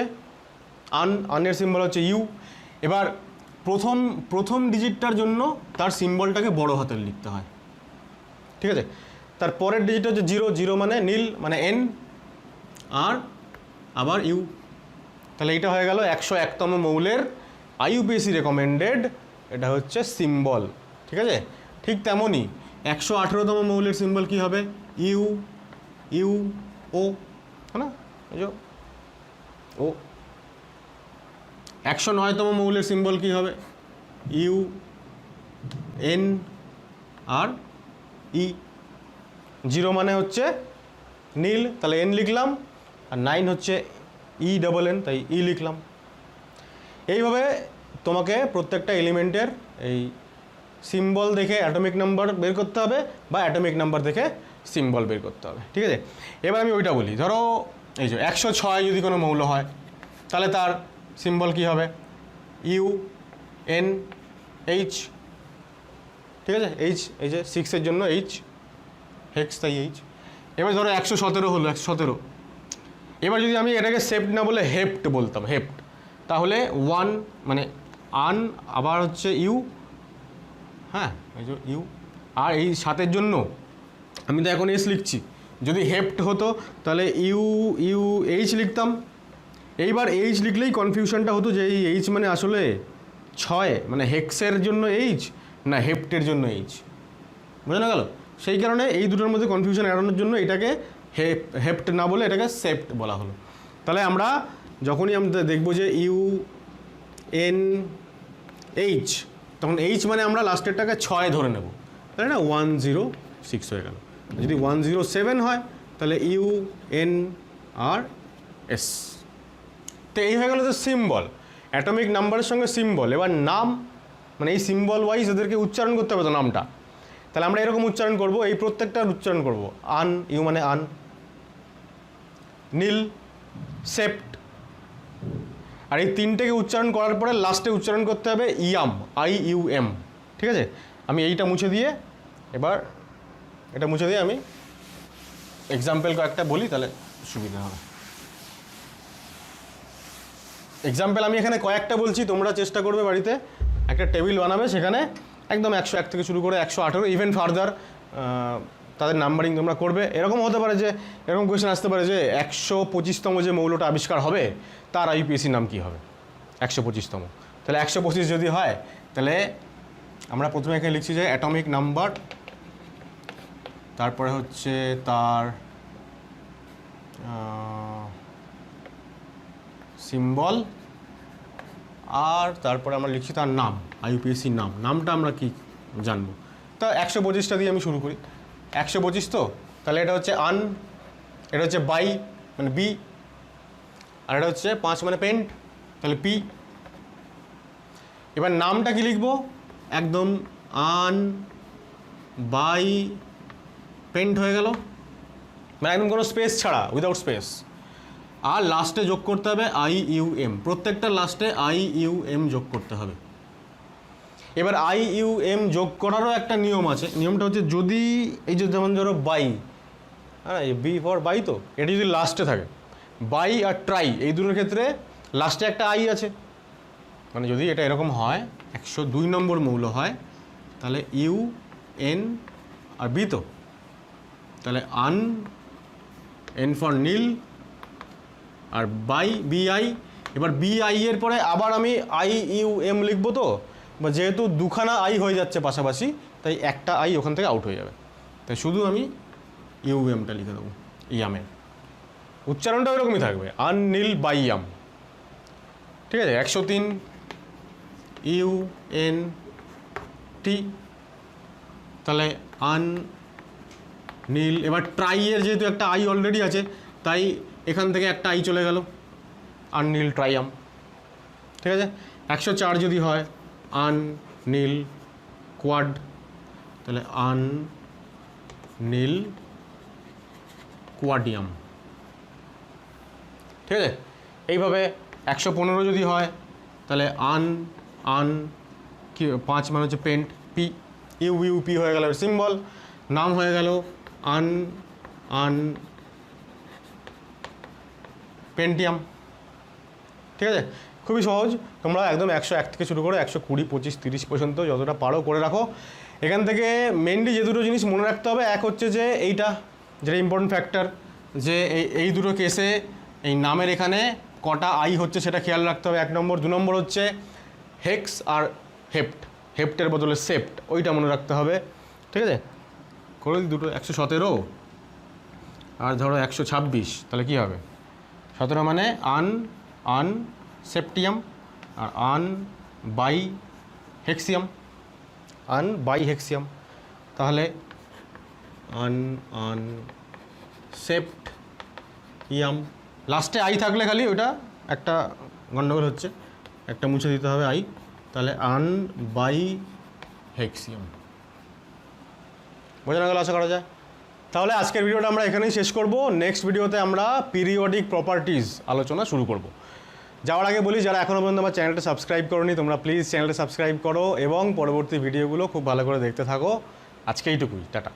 Speaker 1: আনের সিম্বল হচ্ছে ইউ। এবার প্রথম ডিজিটটার জন্য তার সিম্বলটাকে বড় হাতের লিখতে হয়, ঠিক আছে। তার পরের ডিজিট হচ্ছে জিরো, জিরো মানে নীল মানে এন, আর আবার ইউ। তাহলে এটা হয়ে গেল 101তম মৌলের IUPAC রেকমেন্ডেড, এটা হচ্ছে সিম্বল, ঠিক আছে। ঠিক তেমনই 118তম মৌলের সিম্বল কি হবে? ইউ, ইউ ও, হ্যাঁ না, এই যে ও। 109তম মৌলের সিম্বল কি হবে? ইউ, এন আর ই। জিরো মানে হচ্ছে নীল, তাহলে এন লিখলাম, আর 9 হচ্ছে ENN, তাই ই লিখলাম। এইভাবে তোমাকে প্রত্যেকটা এলিমেন্টের এই সিম্বল দেখে অ্যাটমিক নাম্বার বের করতে হবে, বা অ্যাটমিক নাম্বার দেখে সিম্বল বের করতে হবে, ঠিক আছে। এবার আমি ওইটা বলি, ধরো এই যে 106 যদি কোনো মৌল হয়, তাহলে তার সিম্বল কি হবে? UNH, ঠিক আছে। এইচ, এই যে 6-এর জন্য এইচ, হেক্স, তাই এইচ। এবার ধরো 117 হলো, 117। এবার যদি আমি এটাকে সেপ্ট না বলে হেপ্ট বলতাম, হেপ্ট, তাহলে 1 মানে আন, আবার হচ্ছে ইউ, হ্যাঁ এই যে ইউ, আর এই 7-এর জন্য আমি তো এখন এস লিখছি, যদি হেপ্ট হতো তাহলে এইচ লিখতাম। এইবার এইচ লিখলেই কনফিউশনটা হতো যে এই এইচ মানে আসলে 6 মানে হেক্সের জন্য এইচ না হেপ্টের জন্য এইচ, বুঝে না গেল? সেই কারণে এই দুটোর মধ্যে কনফিউশন এড়ানোর জন্য এটাকে হেপ্ট না বলে এটাকে সেপ্ট বলা হলো। তাহলে আমরা যখনই আমরা দেখবো যে UNH, তখন এইচ মানে আমরা লাস্টেরটাকে 6 ধরে নেব, তাই না? 106 হয়ে গেল। যদি 107 হয় তাহলে UNRS। তো এই হয়ে গেল যে সিম্বল, অ্যাটমিক নাম্বারের সঙ্গে সিম্বল। এবার নাম মানে এই সিম্বল ওয়াইজ এদেরকে উচ্চারণ করতে হবে তো নামটা, তাহলে আমরা এরকম উচ্চারণ করব, এই প্রত্যেকটার উচ্চারণ করব। আন, ইউ মানে আন, নীল, সেপ্ট, আর এই তিনটেকে উচ্চারণ করার পরে লাস্টে উচ্চারণ করতে হবে ইয়াম, IUM, ঠিক আছে। আমি এইটা মুছে দিয়ে, এবার এটা মুছে দিয়ে আমি এক্সাম্পল কয়েকটা বলি, তাহলে সুবিধা হবে। এক্সাম্পল আমি এখানে কয়েকটা বলছি, তোমরা চেষ্টা করবে বাড়িতে একটা টেবিল বানাবে, সেখানে একদম 101 থেকে শুরু করে 118 ইভেন ফার্দার তাদের নাম্বারিং তোমরা করবে। এরকম হতে পারে যে, এরকম কোয়েশ্চেন আসতে পারে যে 125তম যে মৌলটা আবিষ্কার হবে তার IUPAC নাম কী হবে? 125তম, তাহলে 125 যদি হয় তাহলে আমরা প্রথমে এখানে লিখছি যে অ্যাটমিক নাম্বার, তারপরে হচ্ছে তার সিম্বল, আর তারপরে আমরা লিখছি তার নাম, IUPAC নাম। নামটা আমরা কি জানবো? তা 125টা দিয়ে আমি শুরু করি। 125 তো, তাহলে এটা হচ্ছে আন, এটা হচ্ছে বাই মানে বি, আর এটা হচ্ছে 5 মানে পেন্ট, তাহলে পি। এবার নামটা কি লিখবো? একদম আন বাই পেন্ট হয়ে গেল, মানে একদম কোনো স্পেস ছাড়া, উইদাউট স্পেস। আর লাস্টে যোগ করতে হবে IUM, প্রত্যেকটা লাস্টে IUM যোগ করতে হবে। এবার IUM যোগ করারও একটা নিয়ম আছে, নিয়মটা হচ্ছে যদি এই যে যেমন ধরো বাই, হ্যাঁ বি ফর বাই, তো এটা যদি লাস্টে থাকে, বাই আর ট্রাই এই দুটোর ক্ষেত্রে লাস্টে একটা আই আছে, মানে যদি এটা এরকম হয় 102 নম্বর মৌল হয়, তাহলে UN আর বি, তো তাহলে আন, এন ফর নীল, আর বাই BI। এবার BI এর পরে আবার আমি IUM লিখবো, তো বা যেহেতু দুখানা আই হয়ে যাচ্ছে পাশাপাশি, তাই একটা আই ওখান থেকে আউট হয়ে যাবে, তাই শুধু আমি UMটা লিখে দেবো। ইয়ামের উচ্চারণটা ওইরকমই থাকবে, আন নীল বাই ইয়াম, ঠিক আছে। 103 UNT, তাহলে আন নীল। এবার ট্রাইয়ের যেহেতু একটা আই অলরেডি আছে, তাই এখান থেকে একটা আই চলে গেল, আন নীল ট্রাইয়াম, ঠিক আছে। 104 যদি হয় আন নীল কোয়াড, তাহলে আন নীল কোয়াডিয়াম, ঠিক আছে। এইভাবে 115 যদি হয় তাহলে আন কি 5 মানে হচ্ছে পেন্ট, পি, UUP হয়ে গেল সিম্বল, নাম হয়ে গেল আন পেন্টিয়াম, ঠিক আছে, খুবই সহজ। তোমরা একদম 101 থেকে শুরু করে 120, 25, 30 পর্যন্ত যতটা পারো করে রাখো। এখান থেকে মেনলি যে দুটো জিনিস মনে রাখতে হবে, এক হচ্ছে যে এইটা যেটা ইম্পর্টেন্ট ফ্যাক্টর, যে এই দুটো কেসে এই নামের এখানে কটা আই হচ্ছে সেটা খেয়াল রাখতে হবে 1 নম্বর। 2 নম্বর হচ্ছে হেক্স আর হেপ্ট, হেপ্টের বদলে সেপ্ট, ওইটা মনে রাখতে হবে। ঠিক আছে, করে দুটো 117 আর ধরো 126, তাহলে কী হবে? 17 মানে আন সেপ্টিয়াম আর আন বাই হেক্সিয়াম, তাহলে আন সেপ্টিয়াম। লাস্টে আই থাকলে খালি ওটা একটা গণ্ডগোল হচ্ছে, একটা মুছে দিতে হবে আই, তাহলে আন বাই হেক্সিয়াম। বোঝা গেল আশা করা যায়। তাহলে আজকের ভিডিওটা আমরা এখানেই শেষ করব। নেক্সট ভিডিওতে আমরা পিরিয়ডিক প্রপার্টিজ আলোচনা শুরু করব। যাওয়ার আগে বলি, যারা এখনও পর্যন্ত আমার চ্যানেলটা সাবস্ক্রাইব করোনি, তোমরা প্লিজ চ্যানেলটা সাবস্ক্রাইব করো এবং পরবর্তী ভিডিওগুলো খুব ভালো করে দেখতে থাকো। আজকে এইটুকুই, টাটা।